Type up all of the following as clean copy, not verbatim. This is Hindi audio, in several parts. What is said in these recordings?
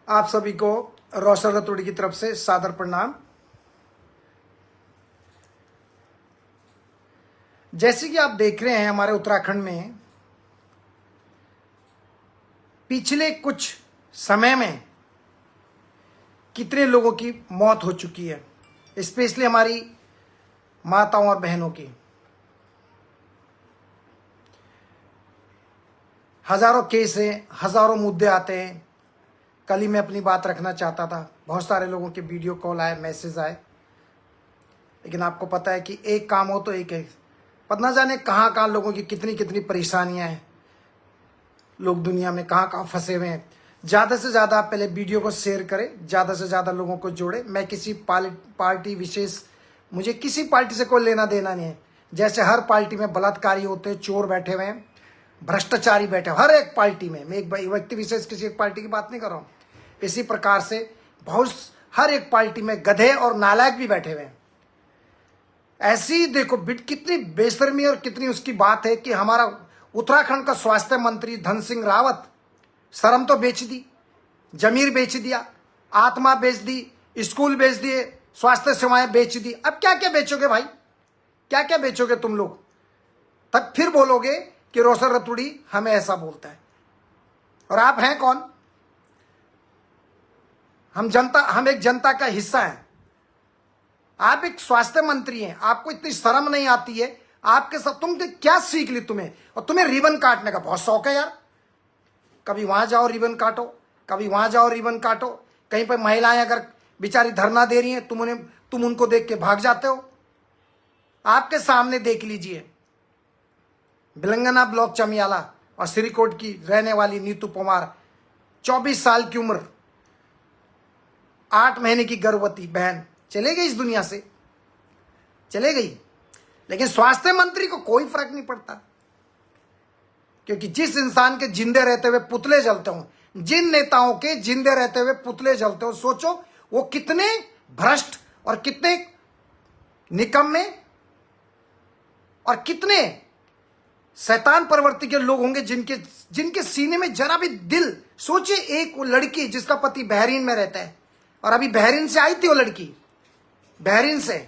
आप सभी को रोशन रतूड़ी की तरफ से सादर प्रणाम। जैसे कि आप देख रहे हैं, हमारे उत्तराखंड में पिछले कुछ समय में कितने लोगों की मौत हो चुकी है, स्पेशली हमारी माताओं और बहनों की। हजारों केस हैं, हजारों मुद्दे आते हैं। कल ही मैं अपनी बात रखना चाहता था, बहुत सारे लोगों के वीडियो कॉल आए, मैसेज आए, लेकिन आपको पता है कि एक काम हो तो एक है। पता ना जाने कहाँ कहाँ लोगों की कितनी कितनी परेशानियां हैं, लोग दुनिया में कहाँ कहाँ फंसे हुए हैं। ज़्यादा से ज़्यादा आप पहले वीडियो को शेयर करें, ज़्यादा से ज़्यादा लोगों को जोड़े। मैं किसी पार्टी विशेष, मुझे किसी पार्टी से कोई लेना देना नहीं है। जैसे हर पार्टी में बलात्कारी होते हैं, चोर बैठे हुए हैं, भ्रष्टाचारी बैठे, हर एक पार्टी में। मैं एक व्यक्ति विशेष किसी एक पार्टी की बात नहीं कर रहा हूँ। इसी प्रकार से बहुत हर एक पार्टी में गधे और नालायक भी बैठे हुए हैं। ऐसी देखो कितनी बेशर्मी और कितनी उसकी बात है कि हमारा उत्तराखंड का स्वास्थ्य मंत्री धन सिंह रावत शर्म तो बेच दी, जमीर बेच दिया, आत्मा बेच दी, स्कूल बेच दिए, स्वास्थ्य सेवाएं बेच दी। अब क्या क्या बेचोगे भाई, क्या क्या बेचोगे तुम लोग? तब फिर बोलोगे कि रोशन रतूड़ी हमें ऐसा बोलता है। और आप हैं कौन? हम एक जनता का हिस्सा हैं। आप एक स्वास्थ्य मंत्री हैं, आपको इतनी शर्म नहीं आती है? आपके साथ तुम क्या सीख ली तुम्हें? और तुम्हें रिबन काटने का बहुत शौक है यार। कभी वहां जाओ रिबन काटो, कभी वहां जाओ रिबन काटो। कहीं पर महिलाएं अगर बेचारी धरना दे रही हैं, तुम उनको देख के भाग जाते हो। आपके सामने देख लीजिए, बिलंगना ब्लॉक चमियाला और श्रीकोट की रहने वाली नीतू पवार, 24 साल की उम्र, 8 महीने की गर्भवती बहन चले गई, इस दुनिया से चले गई। लेकिन स्वास्थ्य मंत्री को कोई फर्क नहीं पड़ता, क्योंकि जिस इंसान के जिंदे रहते हुए पुतले जलते हो, जिन नेताओं के जिंदे रहते हुए पुतले जलते हो, सोचो वो कितने भ्रष्ट और कितने निकम्मे और कितने शैतान प्रवृत्ति के लोग होंगे, जिनके सीने में जरा भी दिल। सोचिए, एक लड़की जिसका पति बहरीन में रहता है, और अभी बहरीन से आई थी वो लड़की, बहरीन से।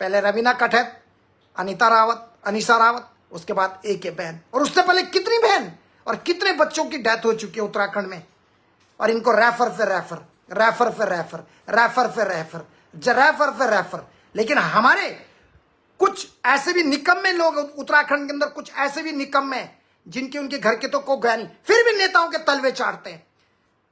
पहले रवीना कठेत, अनीसा रावत, उसके बाद एक बहन, और उससे पहले कितनी बहन और कितने बच्चों की डेथ हो चुकी है उत्तराखंड में। और इनको रेफर पे रेफर, रेफर पे रेफर, रेफर पे रेफर, रेफर पे रेफर। लेकिन हमारे कुछ ऐसे भी निकम्मे लोग उत्तराखंड के अंदर, कुछ ऐसे भी निकम्मे हैं जिनके उनके घर के तो को गया नहीं, फिर भी नेताओं के तलवे चाटते हैं,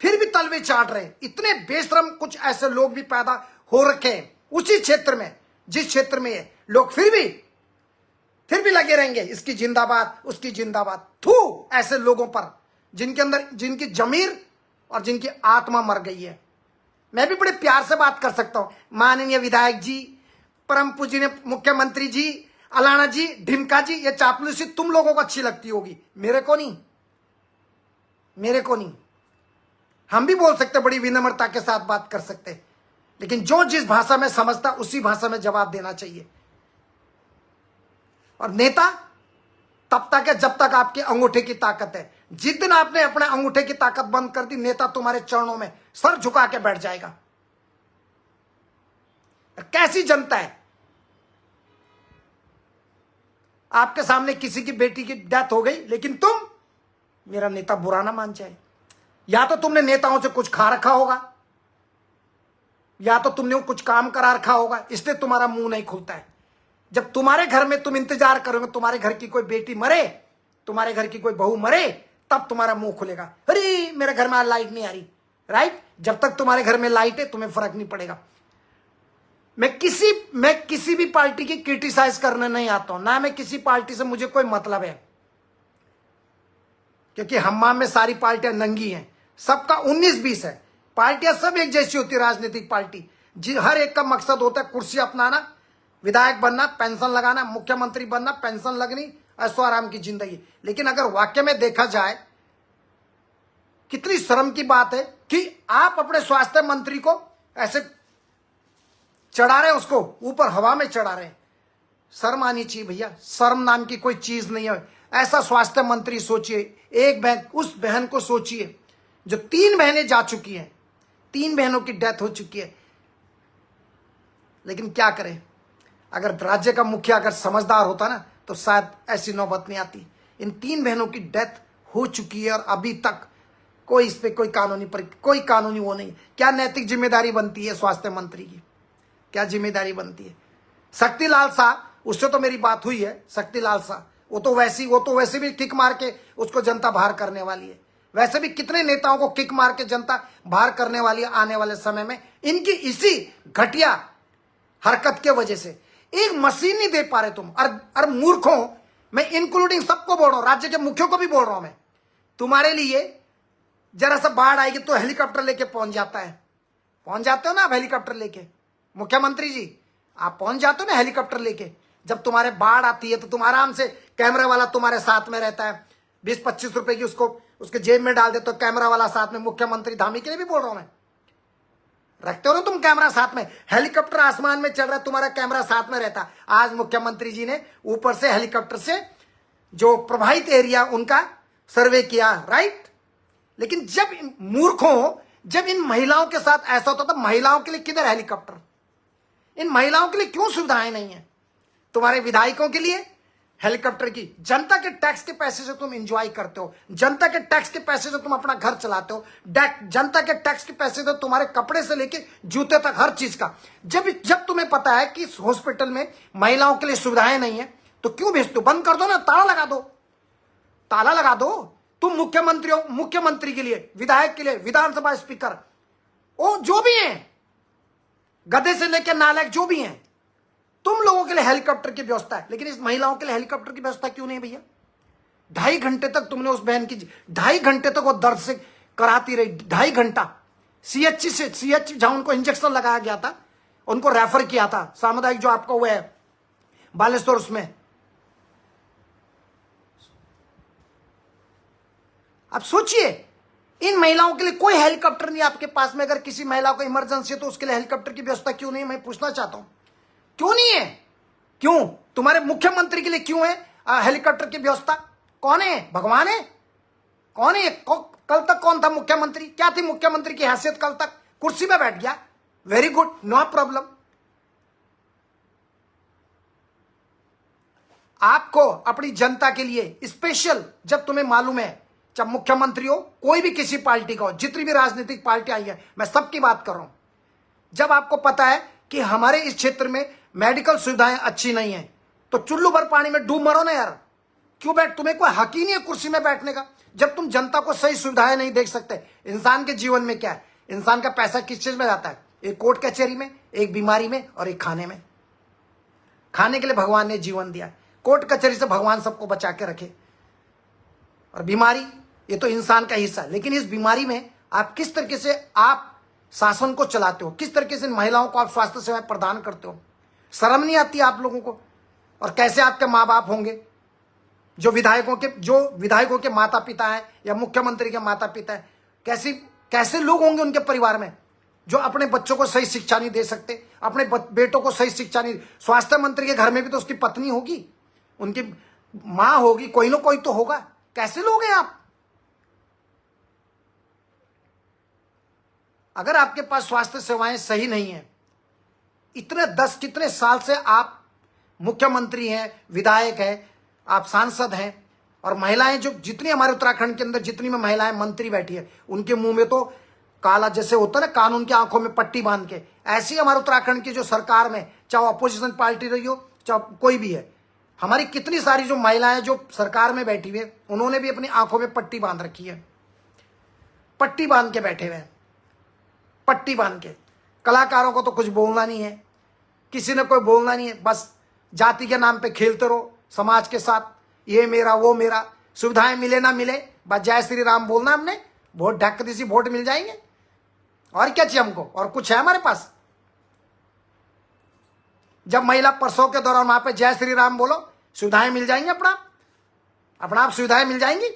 फिर भी तलवे चाट रहे हैं। इतने बेशरम कुछ ऐसे लोग भी पैदा हो रखे हैं उसी क्षेत्र में, जिस क्षेत्र में ये लोग फिर भी लगे रहेंगे, इसकी जिंदाबाद, उसकी जिंदाबाद। थू ऐसे लोगों पर जिनके अंदर, जिनकी जमीर और जिनकी आत्मा मर गई है। मैं भी बड़े प्यार से बात कर सकता हूं, माननीय विधायक जी, परम पूजनीय मुख्यमंत्री जी, अलाना जी, ढिमका जी। ये चापलूसी तुम लोगों को अच्छी लगती होगी, मेरे को नहीं, मेरे को नहीं। हम भी बोल सकते, बड़ी विनम्रता के साथ बात कर सकते, लेकिन जो जिस भाषा में समझता उसी भाषा में जवाब देना चाहिए। और नेता तब तक है जब तक आपके अंगूठे की ताकत है। जिस दिन आपने अपने अंगूठे की ताकत बंद कर दी, नेता तुम्हारे चरणों में सर झुका के बैठ जाएगा। कैसी जनता है? आपके सामने किसी की बेटी की डेथ हो गई, लेकिन तुम, मेरा नेता बुरा ना मान जाए। या तो तुमने नेताओं से कुछ खा रखा होगा, या तो तुमने कुछ काम करा रखा होगा, इसलिए तुम्हारा मुंह नहीं खुलता है। जब तुम्हारे घर में तुम इंतजार करोगे, तुम्हारे घर की कोई बेटी मरे, तुम्हारे घर की कोई बहू मरे, तब तुम्हारा मुंह खुलेगा। अरे मेरे घर में आज लाइट नहीं आ रही, राइट? जब तक तुम्हारे घर में लाइट है, तुम्हें फर्क नहीं पड़ेगा। मैं किसी भी पार्टी की क्रिटिसाइज करने नहीं आता हूं, ना मैं किसी पार्टी से मुझे कोई मतलब है, क्योंकि हम्माम में सारी पार्टियां नंगी हैं, सबका 19-20 है। पार्टियां सब एक जैसी होती है, राजनीतिक पार्टी जी। हर एक का मकसद होता है कुर्सी अपनाना, विधायक बनना, पेंशन लगाना, मुख्यमंत्री बनना, पेंशन लगनी, ऐशो आराम की जिंदगी। लेकिन अगर वाक्य में देखा जाए, कितनी शर्म की बात है कि आप अपने स्वास्थ्य मंत्री को ऐसे चढ़ा रहे हैं, उसको ऊपर हवा में चढ़ा रहे हैं। शर्म आनी चाहिए भैया, शर्म नाम की कोई चीज नहीं है। ऐसा स्वास्थ्य मंत्री सोचिए, एक बहन, उस बहन को सोचिए जो 3 बहनें जा चुकी हैं, 3 बहनों की डेथ हो चुकी है। लेकिन क्या करें, अगर राज्य का मुखिया अगर समझदार होता ना तो शायद ऐसी नौबत नहीं आती। इन 3 बहनों की डेथ हो चुकी है और अभी तक कोई इस पे कोई कानूनी वो नहीं। क्या नैतिक जिम्मेदारी बनती है स्वास्थ्य मंत्री की? क्या जिम्मेदारी बनती है? शक्तिलाल शाह, उससे तो मेरी बात हुई है। शक्तिलाल शाह वो तो वैसे भी किक मार के उसको जनता बाहर करने वाली है। वैसे भी कितने नेताओं को किक मार के जनता बाहर करने वाली है आने वाले समय में, इनकी इसी घटिया हरकत के वजह से। एक मशीन नहीं दे पा रहे तुम। और मूर्खों, मैं इंक्लूडिंग सबको बोल रहा हूं, राज्य के मुखियों को भी बोल रहा हूं मैं, तुम्हारे लिए जरा सा बाढ़ आएगी तो हेलीकॉप्टर लेके पहुंच जाते हो ना आप हेलीकॉप्टर लेके। मुख्यमंत्री जी, आप पहुंच जाते हो ना हेलीकॉप्टर लेके। जब तुम्हारे बाढ़ आती है तो तुम आराम से, कैमरा वाला तुम्हारे साथ में रहता है, 20-25 रुपए की उसके जेब में डाल देते हो, कैमरा वाला साथ में। मुख्यमंत्री धामी के लिए भी बोल रहा हूं मैं, रखते हो ना तुम कैमरा साथ में। हेलीकॉप्टर आसमान में चल रहा है, तुम्हारा कैमरा साथ में रहता। आज मुख्यमंत्री जी ने ऊपर से हेलीकॉप्टर से जो प्रभावित एरिया उनका सर्वे किया, राइट। लेकिन जब मूर्खों, जब इन महिलाओं के साथ ऐसा होता तो महिलाओं के लिए किधर हेलीकॉप्टर? इन महिलाओं के लिए क्यों सुविधाएं नहीं है? तुम्हारे विधायकों के लिए हेलीकॉप्टर की, जनता के टैक्स के पैसे से तुम एंजॉय करते हो, जनता के टैक्स के पैसे से तुम अपना घर चलाते हो, जनता के टैक्स के पैसे से तुम्हारे कपड़े से लेके जूते तक हर चीज का। जब तुम्हें पता है कि हॉस्पिटल में महिलाओं के लिए सुविधाएं नहीं है तो क्यों भेजते हो? बंद कर दो ना, ताला लगा दो। तुम मुख्यमंत्री के लिए, विधायक के लिए, विधानसभा स्पीकर, वो जो भी हैं, गधे से लेकर नालायक जो भी हैं, तुम लोगों के लिए हेलीकॉप्टर की व्यवस्था है, लेकिन इस महिलाओं के लिए हेलीकॉप्टर की व्यवस्था क्यों नहीं भैया? 2.5 घंटे तक तुमने उस बहन की, 2.5 घंटे तक वो दर्द से कराती रही, 2.5 घंटा। सीएच जहां उनको इंजेक्शन लगाया गया था, उनको रेफर किया था सामुदायिक, जो आपका वो है बालेश्वर, उसमें। अब सोचिए, इन महिलाओं के लिए कोई हेलीकॉप्टर नहीं आपके पास में। अगर किसी महिला को इमरजेंसी है तो उसके लिए हेलीकॉप्टर की व्यवस्था क्यों नहीं? मैं पूछना चाहता हूं, क्यों नहीं है? क्यों तुम्हारे मुख्यमंत्री के लिए क्यों है हेलीकॉप्टर की व्यवस्था? कौन है? भगवान है? कौन है? कल तक कौन था मुख्यमंत्री? क्या थी मुख्यमंत्री की हैसियत? कल तक कुर्सी पे बैठ गया, वेरी गुड, नो प्रॉब्लम। आपको अपनी जनता के लिए स्पेशल, जब तुम्हें मालूम है, जब मुख्यमंत्री हो, कोई भी किसी पार्टी का हो, जितनी भी राजनीतिक पार्टी आई है, मैं सबकी बात कर रहा हूं, जब आपको पता है कि हमारे इस क्षेत्र में मेडिकल सुविधाएं अच्छी नहीं है, तो चुल्लू भर पानी में डूब मरो ना यार। क्यों तुम्हें कोई हक ही नहीं है कुर्सी में बैठने का, जब तुम जनता को सही सुविधाएं नहीं देख सकते। इंसान के जीवन में क्या है? इंसान का पैसा किस चीज में जाता है? एक कोर्ट कचहरी में, एक बीमारी में, और एक खाने में। खाने के लिए भगवान ने जीवन दिया, कोर्ट कचहरी से भगवान सबको बचा के रखे, और बीमारी ये तो इंसान का हिस्सा है। लेकिन इस बीमारी में आप किस तरीके से आप शासन को चलाते हो, किस तरीके से महिलाओं को आप स्वास्थ्य सेवाएं प्रदान करते हो, शर्म नहीं आती आप लोगों को? और कैसे आपके माँ बाप होंगे, जो विधायकों के माता पिता हैं या मुख्यमंत्री के माता पिता हैं, कैसे लोग होंगे उनके परिवार में, जो अपने बच्चों को सही शिक्षा नहीं दे सकते, अपने बेटों को सही शिक्षा नहीं। स्वास्थ्य मंत्री के घर में भी तो उसकी पत्नी होगी, उनकी मां होगी, कोई ना कोई तो होगा। कैसे लोग हैं आप? अगर आपके पास स्वास्थ्य सेवाएं सही नहीं है, कितने साल से आप मुख्यमंत्री हैं, विधायक हैं, आप सांसद हैं, और महिलाएं, जो जितनी हमारे उत्तराखंड के अंदर जितनी में महिलाएं मंत्री बैठी है, उनके मुंह में तो काला जैसे होता है ना, कानून की आंखों में पट्टी बांध के, ऐसी हमारे उत्तराखंड की जो सरकार में, चाहे अपोजिशन पार्टी रही हो, चाहे कोई भी है, हमारी कितनी सारी जो महिलाएं जो सरकार में बैठी हुई है, उन्होंने भी अपनी आंखों में पट्टी बांध रखी है, पट्टी बांध के बैठे हुए हैं, पट्टी बांध के। कलाकारों को तो कुछ बोलना नहीं है, किसी ने कोई बोलना नहीं है, बस जाति के नाम पे खेलते रहो समाज के साथ, ये मेरा वो मेरा, सुविधाएं मिले ना मिले, बस जय श्री राम बोलना, हमने वोट ढक दी सी, वोट मिल जाएंगे, और क्या चाहिए हमको? और कुछ है हमारे पास? जब महिला प्रसव के दौरान वहां पे जय श्री राम बोलो, सुविधाएं मिल जाएंगी, अपना आप सुविधाएं मिल जाएंगी।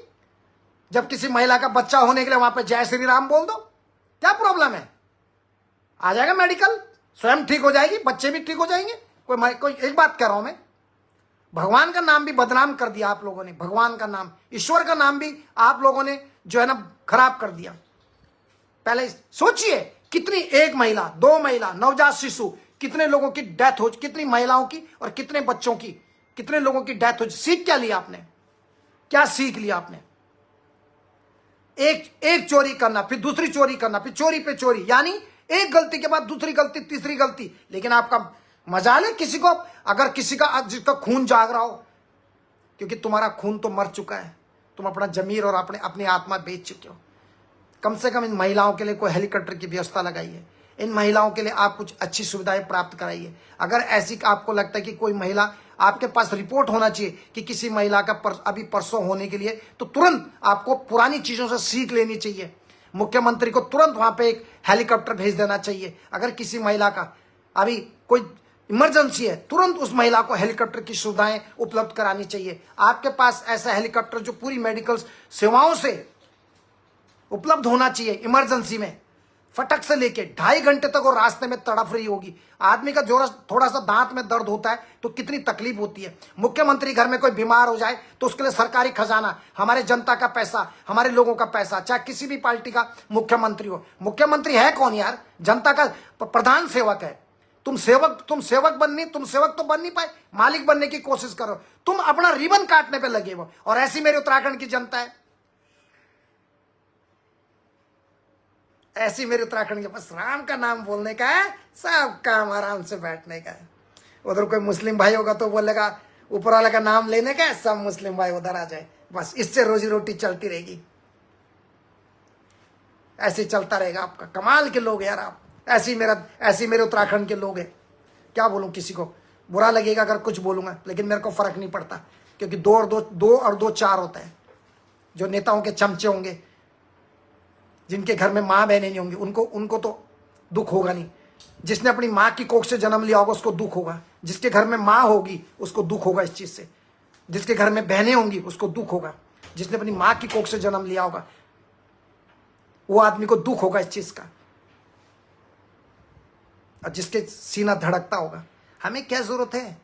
जब किसी महिला का बच्चा होने के लिए वहां पे जय श्री राम बोल दो, क्या प्रॉब्लम है? आ जाएगा मेडिकल, स्वयं ठीक हो जाएगी, बच्चे भी ठीक हो जाएंगे। कोई एक बात कह रहा हूं मैं, भगवान का नाम भी बदनाम कर दिया आप लोगों ने, भगवान का नाम, ईश्वर का नाम भी आप लोगों ने जो है ना खराब कर दिया। पहले सोचिए कितनी, एक महिला, दो महिला, नवजात शिशु, कितने लोगों की डेथ हो, कितनी महिलाओं की और कितने बच्चों की, कितने लोगों की डेथ हो। सीख क्या लिया आपने, क्या सीख लिया आपने? एक चोरी करना, फिर दूसरी चोरी करना, फिर चोरी पे चोरी, यानी एक गलती के बाद दूसरी गलती, तीसरी गलती। लेकिन आपका मजाल है किसी को, अगर किसी का जिसका खून जाग रहा हो, क्योंकि तुम्हारा खून तो मर चुका है, तुम अपना जमीर और अपनी आत्मा बेच चुके हो। कम से कम इन महिलाओं के लिए कोई हेलीकॉप्टर की व्यवस्था लगाइए, इन महिलाओं के लिए आप कुछ अच्छी सुविधाएं प्राप्त कराइए। अगर ऐसी आपको लगता है कि कोई महिला, आपके पास रिपोर्ट होना चाहिए कि किसी महिला का अभी परसों होने के लिए, तो तुरंत आपको पुरानी चीजों से सीख लेनी चाहिए। मुख्यमंत्री को तुरंत वहां पे एक हेलीकॉप्टर भेज देना चाहिए। अगर किसी महिला का अभी कोई इमरजेंसी है, तुरंत उस महिला को हेलीकॉप्टर की सुविधाएं उपलब्ध करानी चाहिए। आपके पास ऐसा हेलीकॉप्टर जो पूरी मेडिकल सेवाओं से उपलब्ध होना चाहिए। इमरजेंसी में फटक से लेके 2.5 घंटे तक वो रास्ते में तड़फ रही होगी। आदमी का जो थोड़ा सा दांत में दर्द होता है तो कितनी तकलीफ होती है। मुख्यमंत्री घर में कोई बीमार हो जाए तो उसके लिए सरकारी खजाना, हमारे जनता का पैसा, हमारे लोगों का पैसा, चाहे किसी भी पार्टी का मुख्यमंत्री हो। मुख्यमंत्री है कौन यार? जनता का प्रधान सेवक है। तुम सेवक तुम सेवक तो बन नहीं पाए, मालिक बनने की कोशिश करो। तुम अपना रिबन काटने पे लगे हो। और ऐसी मेरी उत्तराखंड की जनता है, ऐसी मेरे उत्तराखंड के पास राम का नाम बोलने का है, सब काम आराम से बैठने का है। उधर कोई मुस्लिम भाई होगा तो बोलेगा ऊपर वाले का नाम लेने का है, सब मुस्लिम भाई उधर आ जाए, बस इससे रोजी रोटी चलती रहेगी। ऐसे चलता रहेगा आपका। कमाल के लोग यार आप, ऐसी मेरे उत्तराखंड के लोग हैं। क्या बोलूं, किसी को बुरा लगेगा अगर कुछ बोलूंगा, लेकिन मेरे को फर्क नहीं पड़ता, क्योंकि दो और दो चार होता है। जो नेताओं के चमचे होंगे, जिनके घर में माँ बहनें नहीं होंगी, उनको तो दुख होगा नहीं। जिसने अपनी माँ की कोख से जन्म लिया होगा उसको दुख होगा। जिसके घर में माँ होगी उसको दुख होगा इस चीज से। जिसके घर में बहनें होंगी उसको दुख होगा। जिसने अपनी माँ की कोख से जन्म लिया होगा वो आदमी को दुख होगा इस चीज का, और जिसके सीना धड़कता होगा। हमें क्या जरूरत है?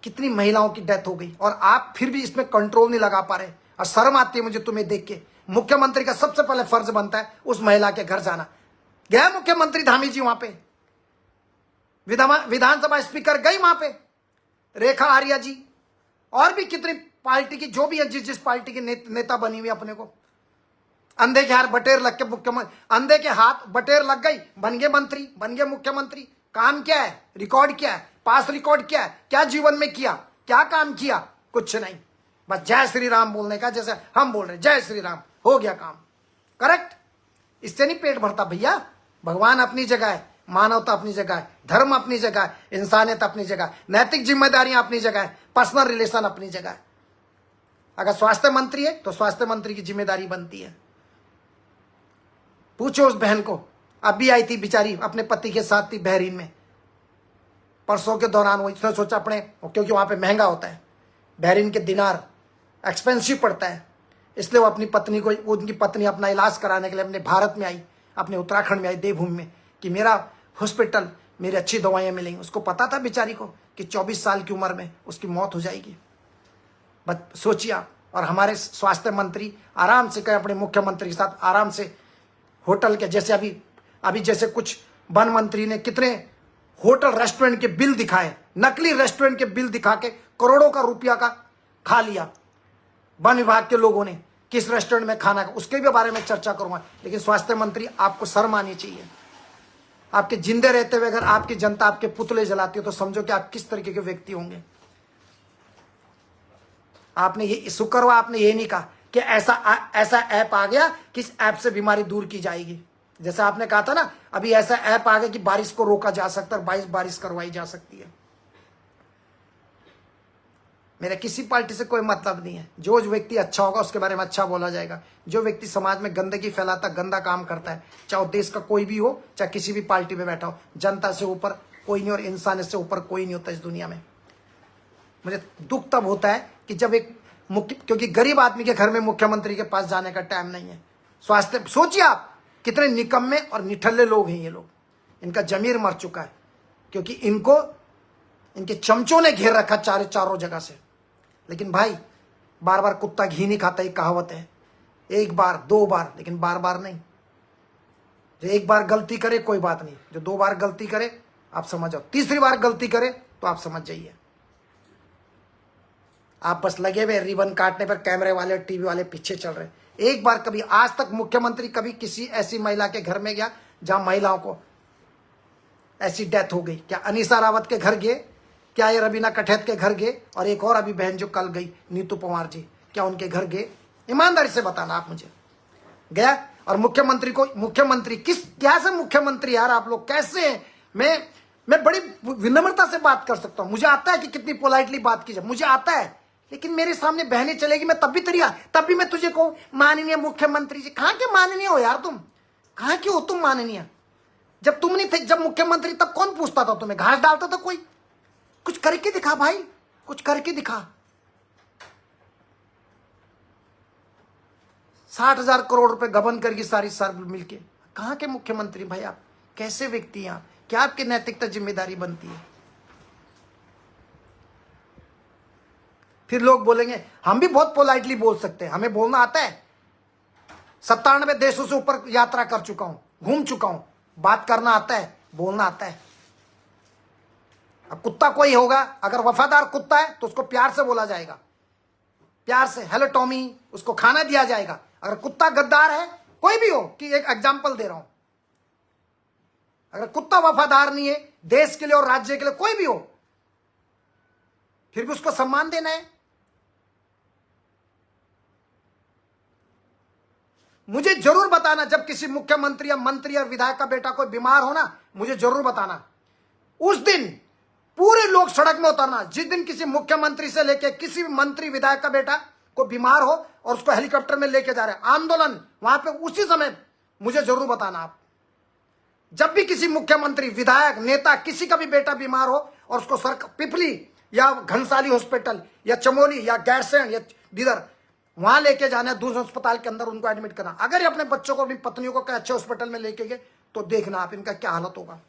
कितनी महिलाओं की डेथ हो गई और आप फिर भी इसमें कंट्रोल नहीं लगा पा रहे। और शर्म आती है मुझे तुम्हें देख के। मुख्यमंत्री का सबसे पहले फर्ज बनता है उस महिला के घर जाना। गया मुख्यमंत्री धामी जी वहां पे, विधानसभा स्पीकर गई वहां पे, रेखा आर्या जी, और भी कितनी पार्टी की जो भी है, जिस पार्टी की नेता बनी हुई अपने को, अंधे के हाथ बटेर लग के मुख्यमंत्री, अंधे के हाथ बटेर लग गई, बन गए मंत्री, बन गए मुख्यमंत्री। काम क्या है? रिकॉर्ड क्या है? पास रिकॉर्ड क्या है? क्या जीवन में किया? क्या काम किया? कुछ नहीं, बस जय श्री राम बोलने का, जैसे हम बोल रहे जय श्री राम, हो गया काम। करेक्ट? इससे नहीं पेट भरता भैया। भगवान अपनी जगह है, मानवता अपनी जगह है, धर्म अपनी जगह है, इंसानियत अपनी जगह है, नैतिक जिम्मेदारियां अपनी जगह है, पर्सनल रिलेशन अपनी जगह है। अगर स्वास्थ्य मंत्री है तो स्वास्थ्य मंत्री की जिम्मेदारी बनती है। पूछो उस बहन को, अभी आई थी बेचारी, अपने पति के साथ थी बहरीन में, परसों के दौरान। वो इसने सोचा अपने, क्योंकि वहां पे महंगा होता है, बहरीन के दिनार एक्सपेंसिव पड़ता है, इसलिए वो अपनी पत्नी को, उनकी पत्नी अपना इलाज कराने के लिए अपने भारत में आई, अपने उत्तराखंड में आई, देवभूमि में, कि मेरा हॉस्पिटल, मेरी अच्छी दवाइयां मिलेंगी। उसको पता था बेचारी को कि 24 साल की उम्र में उसकी मौत हो जाएगी। बस सोचिए आप। और हमारे स्वास्थ्य मंत्री आराम से कहे अपने मुख्यमंत्री के साथ आराम से होटल के, जैसे अभी जैसे कुछ वन मंत्री ने कितने होटल रेस्टोरेंट के बिल दिखाए, नकली रेस्टोरेंट के बिल दिखा के करोड़ों का रुपया का खा लिया वन विभाग के लोगों ने, किस रेस्टोरेंट में खाना का, उसके भी बारे में चर्चा करूंगा। लेकिन स्वास्थ्य मंत्री, आपको शर्म आनी चाहिए। आपके जिंदे रहते हुए अगर आपकी जनता आपके पुतले जलाती हो तो समझो कि आप किस तरीके के व्यक्ति होंगे। आपने ये शुक्र हुआ आपने ये नहीं कहा कि ऐसा ऐप आ गया कि इस ऐप से बीमारी दूर की जाएगी। जैसा आपने कहा था ना, अभी ऐसा ऐप आ गया कि बारिश को रोका जा सकता है और बारिश करवाई जा सकती है। मेरा किसी पार्टी से कोई मतलब नहीं है। जो व्यक्ति अच्छा होगा उसके बारे में अच्छा बोला जाएगा। जो व्यक्ति समाज में गंदगी फैलाता, गंदा काम करता है, चाहे देश का कोई भी हो, चाहे किसी भी पार्टी में बैठा हो, जनता से ऊपर कोई नहीं और इंसान से ऊपर कोई नहीं होता इस दुनिया में। मुझे दुख तब होता है कि जब क्योंकि गरीब आदमी के घर में मुख्यमंत्री के पास जाने का टाइम नहीं है। स्वास्थ्य, सोचिए आप कितने निकम्मे और निठल्ले लोग हैं ये लोग। इनका जमीर मर चुका है, क्योंकि इनके चमचों ने घेर रखा चारों जगह से। लेकिन भाई, बार बार कुत्ता घी नहीं खाता, एक कहावत है। एक बार, दो बार, लेकिन बार बार नहीं। जो एक बार गलती करे कोई बात नहीं, जो 2 बार गलती करे आप समझ जाओ, तीसरी बार गलती करे तो आप समझ जाइए। आप बस लगे हुए रिबन काटने पर, कैमरे वाले टीवी वाले पीछे चल रहे। एक बार कभी आज तक मुख्यमंत्री कभी किसी ऐसी महिला के घर में गया जहां महिलाओं को ऐसी डेथ हो गई? क्या अनीसा रावत के घर गए? क्या ये रवीना कठेत के घर गए? और एक और अभी बहन जो कल गई, नीतू पवार जी, क्या उनके घर गए? ईमानदारी से बताना आप मुझे। गया? और मुख्यमंत्री को, मुख्यमंत्री किस क्या से मुख्यमंत्री यार आप लोग कैसे हैं? मैं बड़ी विनम्रता से बात कर सकता हूं, मुझे आता है कि कितनी पोलाइटली बात की जाए, मुझे आता है, लेकिन मेरे सामने बहनें चलेगी मैं तब भी मैं तुझे कहूं माननीय मुख्यमंत्री जी। कहां के माननीय हो यार तुम? कहां के हो तुम माननीय? जब तुम नहीं थे, जब मुख्यमंत्री, तब कौन पूछता था तुम्हें? घास डालता था कोई? कुछ करके दिखा भाई, कुछ करके दिखा। 60,000 करोड़ रुपए गबन करके सारी सर मिलके। कहां के मुख्यमंत्री भाई आप? कैसे व्यक्ति हैं आप? क्या आपकी नैतिकता जिम्मेदारी बनती है? फिर लोग बोलेंगे हम भी बहुत पोलाइटली बोल सकते हैं, हमें बोलना आता है। 97 देशों से ऊपर यात्रा कर चुका हूं, घूम चुका हूं, बात करना आता है, बोलना आता है। अब कुत्ता कोई होगा, अगर वफादार कुत्ता है तो उसको प्यार से बोला जाएगा, प्यार से हेलो टॉमी, उसको खाना दिया जाएगा। अगर कुत्ता गद्दार है, कोई भी हो, कि एक एग्जाम्पल दे रहा हूं, अगर कुत्ता वफादार नहीं है देश के लिए और राज्य के लिए, कोई भी हो, फिर भी उसको सम्मान देना है। मुझे जरूर बताना जब किसी मुख्यमंत्री या मंत्री या विधायक का बेटा कोई बीमार हो ना, मुझे जरूर बताना। उस दिन पूरे लोग सड़क में उतरना, जिस दिन किसी मुख्यमंत्री से लेके किसी भी मंत्री विधायक का बेटा को बीमार हो और उसको हेलीकॉप्टर में लेके जा रहे हैं, आंदोलन वहां पे उसी समय मुझे जरूर बताना आप। जब भी किसी मुख्यमंत्री, विधायक, नेता, किसी का भी बेटा बीमार हो और उसको पिपली या घनसाली हॉस्पिटल या चमोली या गैरसैंण या दीदर वहां लेके जाना, दूसरे अस्पताल के अंदर उनको एडमिट करना। अगर ये अपने बच्चों को, अपनी पत्नियों को अच्छे हॉस्पिटल में लेके गए तो देखना आप इनका क्या हालत होगा।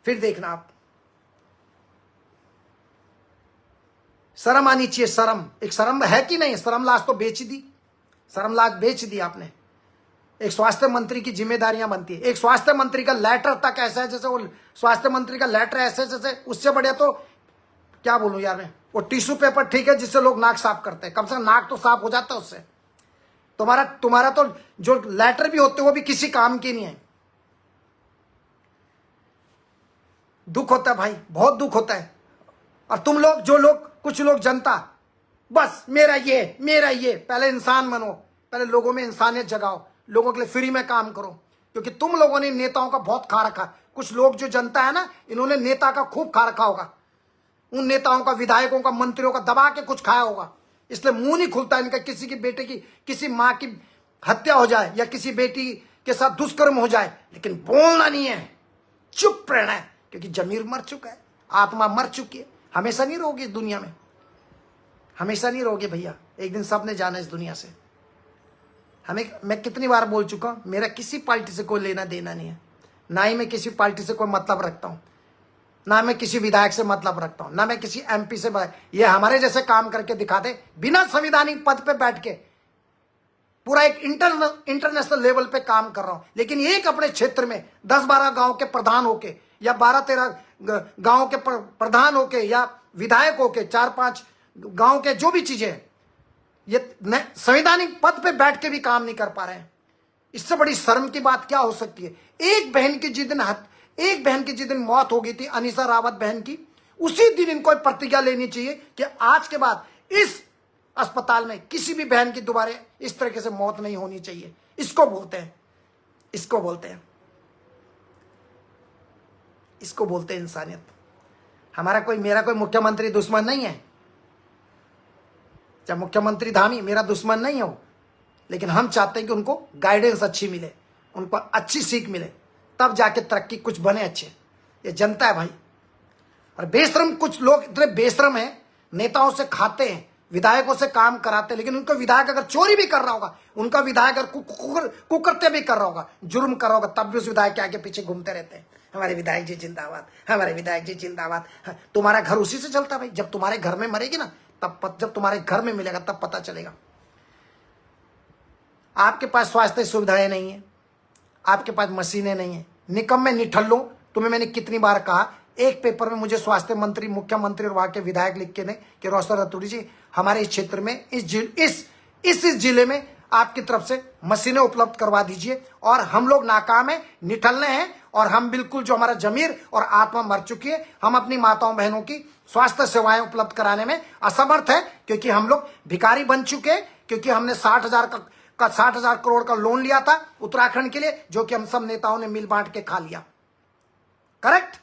फिर देखना आप। शर्म आनी चाहिए, शर्म। एक शर्म है कि नहीं? शर्म लाज तो बेच दी, शर्म लाज बेच दी आपने। एक स्वास्थ्य मंत्री की जिम्मेदारियां बनती है। एक स्वास्थ्य मंत्री का लेटर तक ऐसा है जैसे वो स्वास्थ्य मंत्री का लेटर ऐसे जैसे, उससे बढ़िया तो क्या बोलूं यार मैं, वो टिश्यू पेपर ठीक है जिससे लोग नाक साफ करते हैं, कम से कम नाक तो साफ हो जाता है उससे। तुम्हारा तो जो लेटर भी होते हैं वो भी किसी काम के नहीं है। दुख होता है भाई, बहुत दुख होता है। और तुम लोग, जो लोग, कुछ लोग, जनता, बस मेरा ये, पहले इंसान बनो, पहले लोगों में इंसानियत जगाओ, लोगों के लिए फ्री में काम करो, क्योंकि तुम लोगों ने नेताओं का बहुत खा रखा। कुछ लोग जो जनता है ना, इन्होंने नेता का खूब खा रखा होगा, उन नेताओं का, विधायकों का, मंत्रियों का दबा के कुछ खाया होगा, इसलिए मुंह नहीं खुलता इनका। किसी की बेटे की, किसी माँ की हत्या हो जाए या किसी बेटी के साथ दुष्कर्म हो जाए, लेकिन बोलना नहीं है, चुप रहना है, क्योंकि जमीर मर चुका है, आत्मा मर चुकी है। हमेशा नहीं रहोगे इस दुनिया में, हमेशा नहीं रहोगे भैया, एक दिन सबने जाना इस दुनिया से। मैं कितनी बार बोल चुका हूं, मेरा किसी पार्टी से कोई लेना देना नहीं है, ना ही मैं किसी पार्टी से कोई मतलब रखता हूं, ना मैं किसी विधायक से मतलब रखता हूं, ना मैं किसी एमपी से। ये हमारे जैसे काम करके दिखा दे, बिना संवैधानिक पद पे बैठ के, पूरा एक इंटरनेशनल लेवल पे काम कर रहा हूं, लेकिन एक अपने क्षेत्र में 10-12 गांव के प्रधान होके या 12-13 गांव के प्रधान होके या विधायक होके, 4-5 गांव के जो भी चीजें, ये संवैधानिक पद पे बैठ के भी काम नहीं कर पा रहे हैं। इससे बड़ी शर्म की बात क्या हो सकती है? एक बहन की जिस दिन मौत हो गई थी, अनीसा रावत बहन की, उसी दिन इनको प्रतिज्ञा लेनी चाहिए कि आज के बाद इस अस्पताल में किसी भी बहन की दोबारा इस तरीके से मौत नहीं होनी चाहिए। इसको बोलते हैं इंसानियत। मेरा कोई मुख्यमंत्री दुश्मन नहीं है, चाहे मुख्यमंत्री धामी मेरा दुश्मन नहीं हो, लेकिन हम चाहते हैं कि उनको गाइडेंस अच्छी मिले, उनको अच्छी सीख मिले, तब जाके तरक्की कुछ बने अच्छे। ये जनता है भाई। और बेशरम कुछ लोग इतने बेशरम हैं, नेताओं से खाते हैं, विधायकों से काम कराते हैं, लेकिन उनका विधायक अगर चोरी भी कर रहा होगा, उनका विधायक अगर कुकर्त्य भी कर रहा होगा, जुर्म कर रहा होगा, तब भी उस विधायक के आगे पीछे घूमते रहते हैं, हमारे विधायक जी जिंदाबाद, हमारे विधायक जी जिंदाबाद। तुम्हारा घर उसी से चलता है भाई। जब तुम्हारे घर में मरेगी ना, तब जब तुम्हारे घर में मिलेगा तब पता चलेगा। आपके पास स्वास्थ्य सुविधाएं नहीं है, आपके पास मशीनें नहीं है। निकम्मे निठल्लो, तुम्हें मैंने कितनी बार कहा, एक पेपर में मुझे स्वास्थ्य मंत्री, मुख्यमंत्री और वहां के विधायक लिख के दें कि रोशन रतूड़ी जी हमारे इस क्षेत्र में इस जिले में आपकी तरफ से मशीनें उपलब्ध करवा दीजिए, और हम लोग नाकाम है, निठल्ले हैं, और हम बिल्कुल जो हमारा जमीर और आत्मा मर चुकी है, हम अपनी माताओं बहनों की स्वास्थ्य सेवाएं उपलब्ध कराने में असमर्थ है, क्योंकि हम लोग भिखारी बन चुके हैं, क्योंकि हमने 60,000 करोड़ का लोन लिया था उत्तराखंड के लिए, जो कि हम सब नेताओं ने मिल बांट के खा लिया। करेक्ट?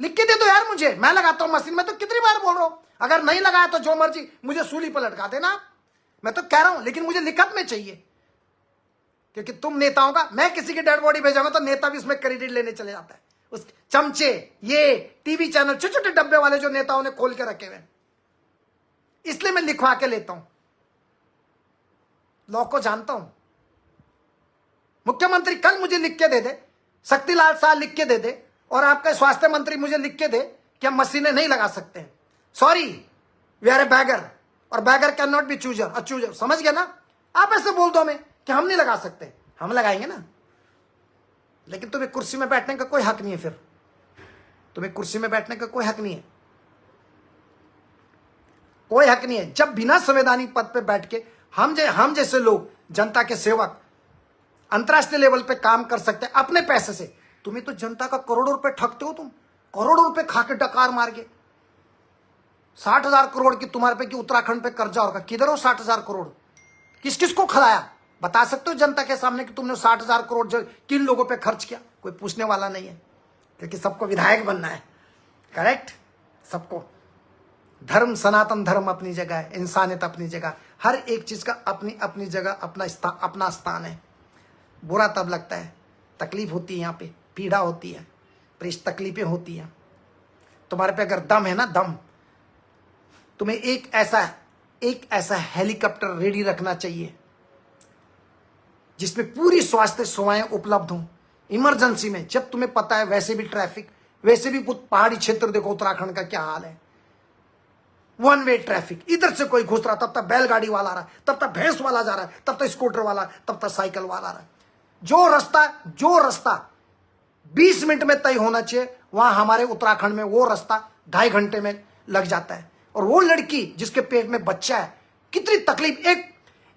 लिख के दे दो यार मुझे, मैं लगाता हूं मशीन में। तो कितनी बार बोल रहा हूं, अगर नहीं लगाया तो जो मर्जी मुझे सूली पर लटका देना, मैं तो कह रहा हूं, लेकिन मुझे लिखत में चाहिए, क्योंकि तुम नेताओं का, मैं किसी की डेड बॉडी भेजाऊंगा तो नेता भी उसमें क्रेडिट लेने चले जाता है। उस चमचे, ये टीवी चैनल, छोटे छोटे डब्बे वाले जो नेताओं ने खोल के रखे हुए, इसलिए मैं लिखवा के लेता हूं, लॉ को जानता हूं। मुख्यमंत्री कल मुझे लिख के दे दे, शक्तिलाल शाह लिख के दे दे, और आपका स्वास्थ्य मंत्री मुझे लिख के दे कि हम मशीनें नहीं लगा सकते हैं। Sorry, we are a beggar, और beggar can not be chooser. समझ गया ना? आप ऐसे बोल दो हमें कि हम नहीं लगा सकते, हम लगाएंगे ना, लेकिन तुम्हें कुर्सी में बैठने का कोई हक नहीं है। फिर तुम्हें कुर्सी में बैठने का कोई हक नहीं है, कोई हक नहीं है। जब बिना संवैधानिक पद पे बैठ के हम जैसे लोग, जनता के सेवक, अंतरराष्ट्रीय लेवल पे काम कर सकते हैं अपने पैसे से, तुम्हें तो जनता का करोड़ों रुपए ठगते हो तुम, करोड़ों रुपए खा के डकार मार के। 60,000 करोड़ की तुम्हारे पे, कि उत्तराखंड पे कर्जा होगा, किधर हो 60,000 करोड़? किस किस को खिलाया? बता सकते हो जनता के सामने कि तुमने 60,000 करोड़ किन लोगों पे खर्च किया? कोई पूछने वाला नहीं है, क्योंकि सबको विधायक बनना है। करेक्ट? सबको धर्म, सनातन धर्म अपनी जगह है, इंसानियत अपनी जगह, हर एक चीज का अपनी अपनी जगह अपना स्थान है। बुरा तब लगता है, तकलीफ होती है, यहाँ पे पीड़ा होती है, पर इस तकलीफें होती हैं। तुम्हारे पे अगर दम है ना, दम, तुम्हें एक ऐसा हेलीकॉप्टर रेडी रखना चाहिए जिसमें पूरी स्वास्थ्य सेवाएं उपलब्ध हों इमरजेंसी में। जब तुम्हें पता है वैसे भी ट्रैफिक, वैसे भी पहाड़ी क्षेत्र देखो उत्तराखंड का क्या हाल है, वन वे ट्रैफिक, इधर से कोई घुस रहा, तब तक बैलगाड़ी वाला आ रहा, तब तक भैंस वाला जा रहा है, तब तक स्कूटर वाला, तब तक साइकिल वाला आ रहा है। जो रास्ता 20 मिनट में तय होना चाहिए, वहां हमारे उत्तराखंड में वो रास्ता 2.5 घंटे में लग जाता है। और वो लड़की जिसके पेट में बच्चा है, कितनी तकलीफ,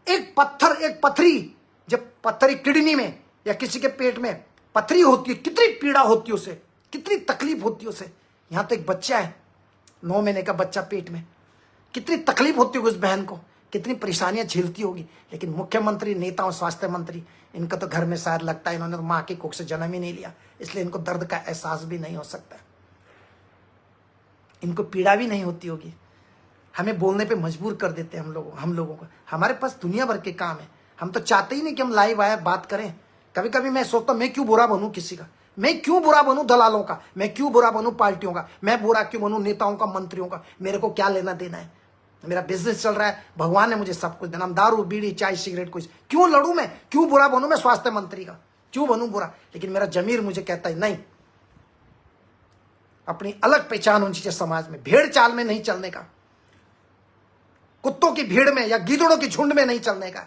एक पत्थरी, जब पत्थरी किडनी में या किसी के पेट में पत्थरी होती है, कितनी पीड़ा होती है उसे, कितनी तकलीफ होती है उसे। यहां तो एक बच्चा है, 9 महीने का बच्चा पेट में, कितनी तकलीफ होती होगी उस बहन को, कितनी परेशानियां झेलती होगी। लेकिन मुख्यमंत्री, नेता और स्वास्थ्य मंत्री, इनका तो घर में शायद लगता है इन्होंने तो माँ की कोख से जन्म ही नहीं लिया, इसलिए इनको दर्द का एहसास भी नहीं हो सकता, इनको पीड़ा भी नहीं होती होगी। हमें बोलने पे मजबूर कर देते हैं हम लोगों को। हमारे पास दुनिया भर के काम है, हम तो चाहते ही नहीं कि हम लाइव आए बात करें। कभी कभी मैं सोचता हूं, मैं क्यों बुरा बनूं किसी का, मैं क्यों बुरा बनूं दलालों का, मैं क्यों बुरा बनूं पार्टियों का, मैं बुरा क्यों बनूं नेताओं का, मंत्रियों का। मेरे को क्या लेना देना है, मेरा बिजनेस चल रहा है, भगवान ने मुझे सब कुछ देना। दारू, बीड़ी, चाय, सिगरेट, कुछ क्यों लड़ूं मैं, क्यों बुरा बनूं मैं स्वास्थ्य मंत्री का, क्यों बनूं बुरा। लेकिन मेरा जमीर मुझे कहता है नहीं, अपनी अलग पहचान होनी चाहिए समाज में, भेड़ चाल में नहीं चलने का, कुत्तों की भीड़ में या गीदड़ों की झुंड में नहीं चलने का।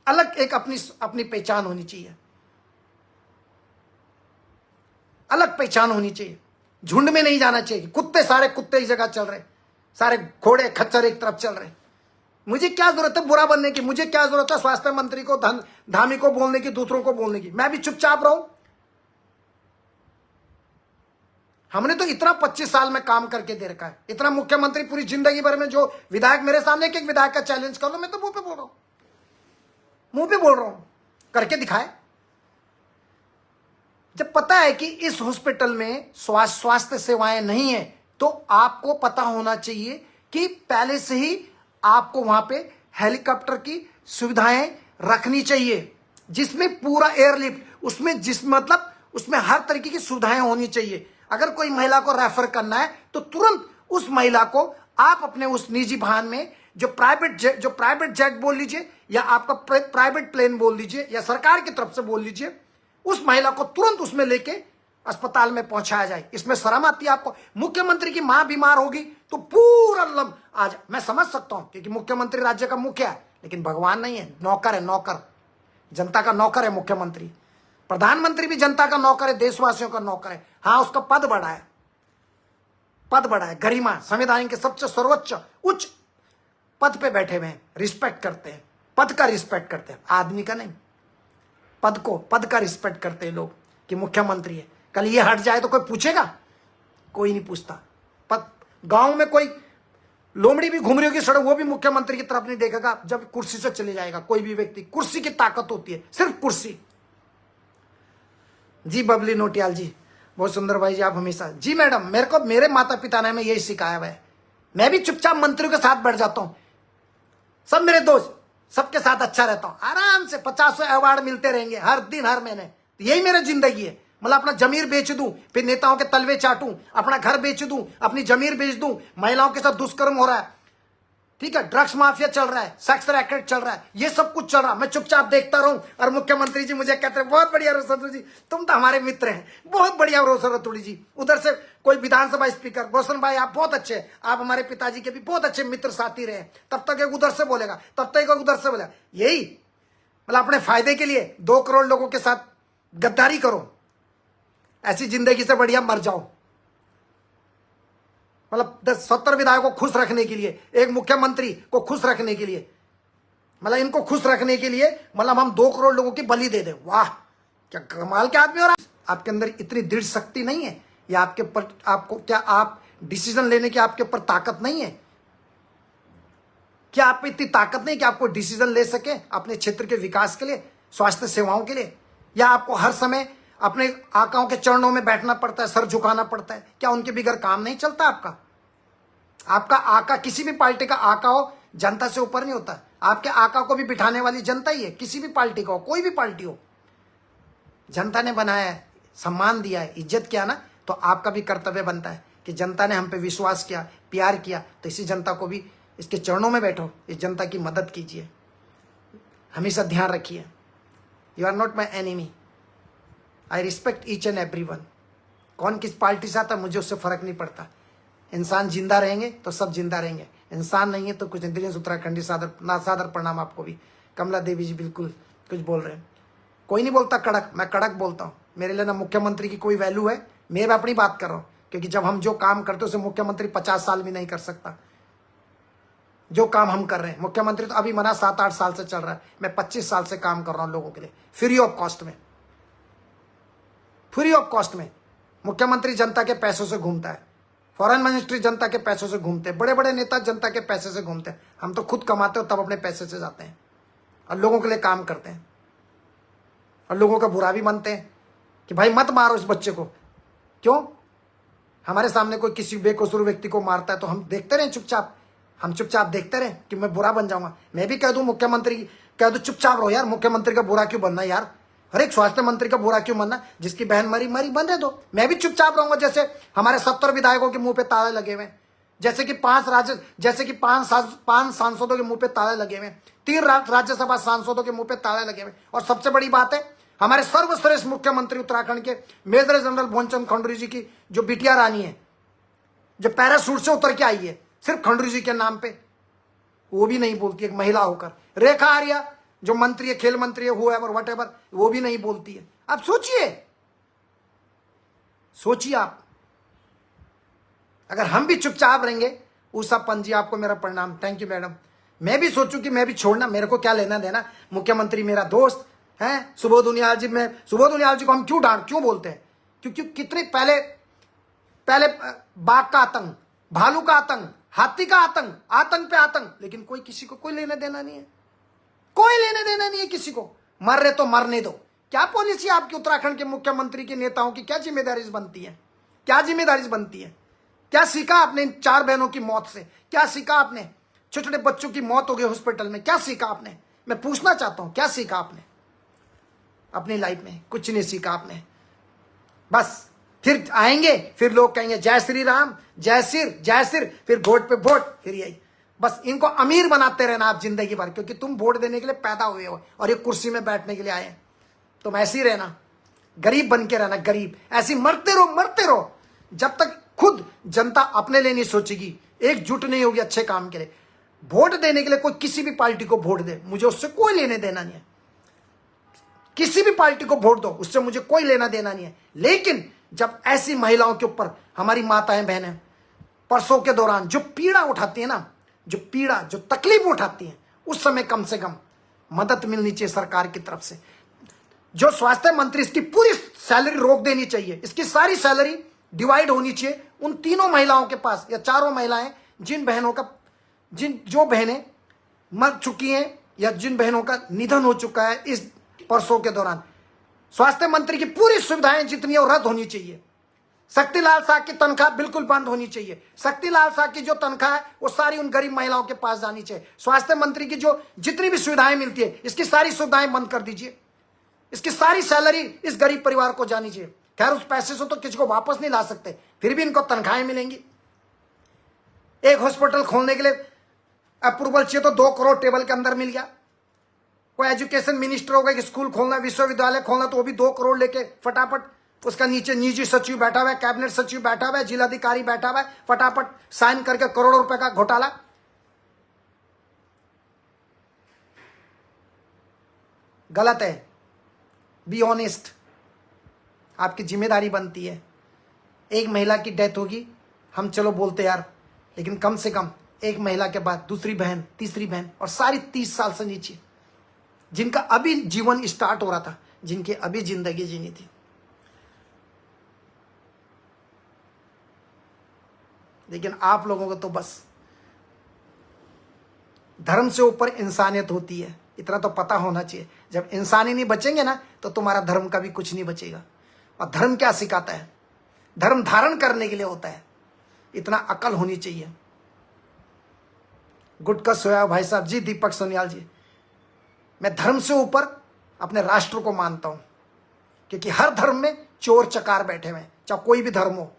अलग एक अपनी पहचान होनी चाहिए, अलग पहचान होनी चाहिए। झुंड में नहीं जाना चाहिए, सारे कुत्ते इस जगह चल रहे, सारे घोड़े खच्चर एक तरफ चल रहे। मुझे क्या जरूरत है बुरा बनने की, मुझे क्या जरूरत है स्वास्थ्य मंत्री को, धामी को बोलने की, दूसरों को बोलने की। मैं भी चुपचाप रहूं। हमने तो इतना 25 साल में काम करके दे रखा है, इतना मुख्यमंत्री पूरी जिंदगी भर में, जो विधायक मेरे सामने एक विधायक का चैलेंज कर लो, मैं तो मुंह पे बोल रहा हूं, मुंह पे बोल रहा हूं, करके दिखाए। जब पता है कि इस हॉस्पिटल में स्वास्थ्य सेवाएं नहीं है, तो आपको पता होना चाहिए कि पहले से ही आपको वहां पे हेलीकॉप्टर की सुविधाएं रखनी चाहिए, जिसमें पूरा एयरलिफ्ट, उसमें हर तरीके की सुविधाएं होनी चाहिए। अगर कोई महिला को रेफर करना है तो तुरंत उस महिला को आप अपने उस निजी वाहन में, जो प्राइवेट जेट बोल लीजिए, या आपका प्राइवेट प्लेन बोल लीजिए, या सरकार की तरफ से बोल लीजिए, उस महिला को तुरंत उसमें लेके अस्पताल में पहुंचाया जाए। इसमें शर्म आती है आपको? मुख्यमंत्री की मां बीमार होगी तो पूरा लम आ जाए। मैं समझ सकता हूं क्योंकि मुख्यमंत्री राज्य का मुखिया है, लेकिन भगवान नहीं है, नौकर है, नौकर। जनता का नौकर है मुख्यमंत्री। प्रधानमंत्री भी जनता का नौकर है, देशवासियों का नौकर है। हाँ, उसका पद बढ़ा है, पद बढ़ा है, गरिमा, संविधान के सबसे सर्वोच्च उच्च पद पे बैठे हुए हैं, रिस्पेक्ट करते हैं, पद का रिस्पेक्ट करते हैं, आदमी का नहीं। पद को, पद का रिस्पेक्ट करते हैं लोग कि मुख्यमंत्री है। कल ये हट जाए तो कोई पूछेगा? कोई नहीं पूछता। पद, गांव में कोई लोमड़ी भी घूम रही होगी सड़क, वो भी मुख्यमंत्री की तरफ नहीं देखेगा जब कुर्सी से चले जाएगा कोई भी व्यक्ति। कुर्सी की ताकत होती है, सिर्फ कुर्सी। जी बबली नोटियाल जी, बहुत सुंदर भाई जी, आप हमेशा। जी मैडम, मेरे माता पिता ने हमें यही सिखाया हुआ है। मैं भी चुपचाप मंत्रियों के साथ बैठ जाता हूं, सब मेरे दोस्त, सबके साथ अच्छा रहता हूं, आराम से 50 अवार्ड मिलते रहेंगे हर दिन हर महीने। यही मेरी जिंदगी है। मतलब अपना जमीर बेच दूं, फिर नेताओं के तलवे चाटूं, अपना घर बेच दूं, अपनी जमीर बेच दूं, महिलाओं के साथ दुष्कर्म हो रहा है, ठीक है, ड्रग्स माफिया चल रहा है, सेक्स रैकेट चल रहा है, ये सब कुछ चल रहा है, मैं चुपचाप देखता रहूं। और मुख्यमंत्री जी मुझे कहते हैं बहुत बढ़िया रोशन जी, तुम तो हमारे मित्र हैं, बहुत बढ़िया रोशन रतूड़ी जी। उधर से कोई विधानसभा स्पीकर, रोशन भाई आप बहुत अच्छे हैं, आप हमारे पिताजी के भी बहुत अच्छे मित्र साथी रहे। तब तक एक उधर से बोलेगा, तब तक एक उधर से बोलेगा। यही मतलब अपने फायदे के लिए 2 करोड़ लोगों के साथ गद्दारी करो, ऐसी जिंदगी से बढ़िया मर जाओ। मतलब 70 विधायकों को खुश रखने के लिए, एक मुख्यमंत्री को खुश रखने के लिए, मतलब इनको खुश रखने के लिए मतलब हम 2 करोड़ लोगों की बलि दे दें। वाह, क्या कमाल के आदमी हो रहा है। आपके अंदर इतनी दृढ़ शक्ति नहीं है, या आपके ऊपर आपको क्या, आप डिसीजन लेने की आपके ऊपर ताकत नहीं है? क्या आप में इतनी ताकत नहीं कि आपको डिसीजन ले सके अपने क्षेत्र के विकास के लिए, स्वास्थ्य सेवाओं के लिए? या आपको हर समय अपने आकाओं के चरणों में बैठना पड़ता है, सर झुकाना पड़ता है? क्या उनके बगैर काम नहीं चलता आपका? आपका आका, किसी भी पार्टी का आका हो, जनता से ऊपर नहीं होता। आपके आका को भी बिठाने वाली जनता ही है, किसी भी पार्टी का हो, कोई भी पार्टी हो। जनता ने बनाया है, सम्मान दिया है, इज्जत किया ना, तो आपका भी कर्तव्य बनता है कि जनता ने हम पे विश्वास किया, प्यार किया, तो इसी जनता को भी इसके चरणों में बैठो, इस जनता की मदद कीजिए। हमेशा ध्यान रखिए, you are not my enemy, I respect each and every one. कौन किस पार्टी से आता मुझे उससे फर्क नहीं पड़ता। इंसान जिंदा रहेंगे तो सब जिंदा रहेंगे, इंसान नहीं है तो कुछ नहीं। उत्तराखंडी सादर प्रणाम आपको भी। कमला देवी जी बिल्कुल कुछ बोल रहे हैं, कोई नहीं बोलता कड़क, मैं कड़क बोलता हूँ। मेरे लिए ना मुख्यमंत्री की कोई वैल्यू है, मैं अपनी बात कर रहा हूँ, क्योंकि जब हम जो काम करते हैं उसे मुख्यमंत्री 50 साल भी नहीं कर सकता। जो काम हम कर रहे हैं, मुख्यमंत्री तो अभी मना 7-8 साल से चल रहा है, मैं 25 साल से काम कर रहा हूँ लोगों के लिए, फ्री ऑफ कॉस्ट में। फ्री ऑफ कॉस्ट में मुख्यमंत्री जनता के पैसों से घूमता है, फॉरेन मिनिस्ट्री जनता के पैसों से घूमते हैं, बड़े बड़े नेता जनता के पैसे से घूमते हैं। हम तो खुद कमाते हो तब अपने पैसे से जाते हैं और लोगों के लिए काम करते हैं, और लोगों का बुरा भी मानते हैं कि भाई मत मारो इस बच्चे को। क्यों? हमारे सामने कोई किसी बेकसूर व्यक्ति को मारता है तो हम देखते रहे चुपचाप, हम चुपचाप देखते रहे कि मैं बुरा बन जाऊंगा? मैं भी कह दूं मुख्यमंत्री, कह दूं चुपचाप रहो यार, मुख्यमंत्री का बुरा क्यों बनना यार? हर एक स्वास्थ्य मंत्री का बुरा क्यों बनना? जिसकी बहन मरी मरी बनने दो, मैं भी चुपचाप रहूंगा। जैसे हमारे 70 विधायकों के मुंह पे ताले लगे हुए, जैसे कि 5 सांसदों के मुंह पे ताले लगे हुए, 3 राज्यसभा सांसदों के मुंह पे ताले लगे हुए। और सबसे बड़ी बात है, हमारे सर्वश्रेष्ठ मुख्यमंत्री उत्तराखंड के मेजर जनरल भुवनचंद खंडूरी जी की जो बिटिया रानी है, जो पैराशूट से उतर के आई है सिर्फ खंडूरी जी के नाम पे, वो भी नहीं बोलती, एक महिला होकर। रेखा आर्या जो मंत्री है, खेल मंत्री है, हुएवर व्हाटएवर, वो भी नहीं बोलती है। आप सोचिए आप, अगर हम भी चुपचाप रहेंगे। उषा पंत जी आपको मेरा प्रणाम, थैंक यू मैडम। मैं भी सोचूं कि मैं भी छोड़ना, मेरे को क्या लेना देना, मुख्यमंत्री मेरा दोस्त है। सुबोध उनियाल जी को हम क्यों बोलते हैं? क्योंकि कितने पहले बाघ का आतंक, भालू का आतंक, हाथी का आतंक, आतंक पे आतंक, लेकिन कोई किसी को कोई लेना देना नहीं है, कोई लेना देना नहीं है किसी को। मर रहे तो मरने दो। क्या पॉलिसी आपकी उत्तराखंड के मुख्यमंत्री के नेताओं की? क्या जिम्मेदारी बनती है? क्या जिम्मेदारी बनती है? क्या सीखा आपने इन 4 बहनों की मौत से? क्या सीखा आपने? छोटे छोटे बच्चों की मौत हो गई हॉस्पिटल में, क्या सीखा आपने? मैं पूछना चाहता हूं, क्या सीखा आपने अपनी लाइफ में? कुछ नहीं सीखा आपने। बस फिर आएंगे, फिर लोग कहेंगे जय श्री राम, जय सिर, फिर वोट पे वोट, फिर यही। बस इनको अमीर बनाते रहना आप जिंदगी भर, क्योंकि तुम वोट देने के लिए पैदा हुए हो और ये कुर्सी में बैठने के लिए आए। तुम ऐसे ही रहना, गरीब बन के रहना, गरीब ऐसी मरते रहो जब तक खुद जनता अपने लिए नहीं सोचेगी, एकजुट नहीं होगी अच्छे काम के लिए। वोट देने के लिए कोई किसी भी पार्टी को वोट दे, मुझे उससे कोई लेने देना नहीं है। किसी भी पार्टी को वोट दो, उससे मुझे कोई लेना देना नहीं है। लेकिन जब ऐसी महिलाओं के ऊपर हमारी माताएं बहनें परसों के दौरान जो पीड़ा उठाती है ना, जो पीड़ा जो तकलीफ उठाती है, उस समय कम से कम मदद मिलनी चाहिए सरकार की तरफ से। जो स्वास्थ्य मंत्री, इसकी पूरी सैलरी रोक देनी चाहिए, इसकी सारी सैलरी डिवाइड होनी चाहिए उन तीनों महिलाओं के पास, या चारों महिलाएं जिन बहनों का जो बहनें मर चुकी हैं या जिन बहनों का निधन हो चुका है इस परसों के दौरान। स्वास्थ्य मंत्री की पूरी सुविधाएं जितनी है वो रद्द होनी चाहिए। शक्तिलाल शाह की तनख्वाह बिल्कुल बंद होनी चाहिए। शक्तिलाल शाह की जो तनख्वाह है वो सारी उन गरीब महिलाओं के पास जानी चाहिए। स्वास्थ्य मंत्री की जो जितनी भी सुविधाएं मिलती है, इसकी सारी सुविधाएं बंद कर दीजिए। इसकी सारी सैलरी इस गरीब परिवार को जानी चाहिए। खैर, उस पैसे से तो किसी को वापस नहीं ला सकते, फिर भी इनको तनख्वाहें मिलेंगी। एक हॉस्पिटल खोलने के लिए अप्रूवल चाहिए तो 2 करोड़ टेबल के अंदर मिल गया। कोई एजुकेशन मिनिस्टर होगा कि स्कूल खोलना, विश्वविद्यालय खोलना, तो वो भी 2 करोड़ लेके फटाफट, उसका नीचे निजी सचिव बैठा हुआ है, कैबिनेट सचिव बैठा हुआ है, जिलाधिकारी बैठा हुआ है, फटाफट साइन करके करोड़ों रुपए का घोटाला। गलत है। Be honest. आपकी जिम्मेदारी बनती है। एक महिला की डेथ होगी, हम चलो बोलते यार, लेकिन कम से कम एक महिला के बाद दूसरी बहन, तीसरी बहन, और सारी 30 साल से नीचे जिनका अभी जीवन स्टार्ट हो रहा था, जिनकी अभी जिंदगी जीनी थी। लेकिन आप लोगों को तो बस धर्म से ऊपर इंसानियत होती है, इतना तो पता होना चाहिए। जब इंसान ही नहीं बचेंगे ना, तो तुम्हारा धर्म का भी कुछ नहीं बचेगा। और धर्म क्या सिखाता है? धर्म धारण करने के लिए होता है, इतना अकल होनी चाहिए। गुटका सोया भाई साहब जी, दीपक सोनियाल जी, मैं धर्म से ऊपर अपने राष्ट्र को मानता हूं, क्योंकि हर धर्म में चोर चकार बैठे हुए हैं, चाहे कोई भी धर्म हो।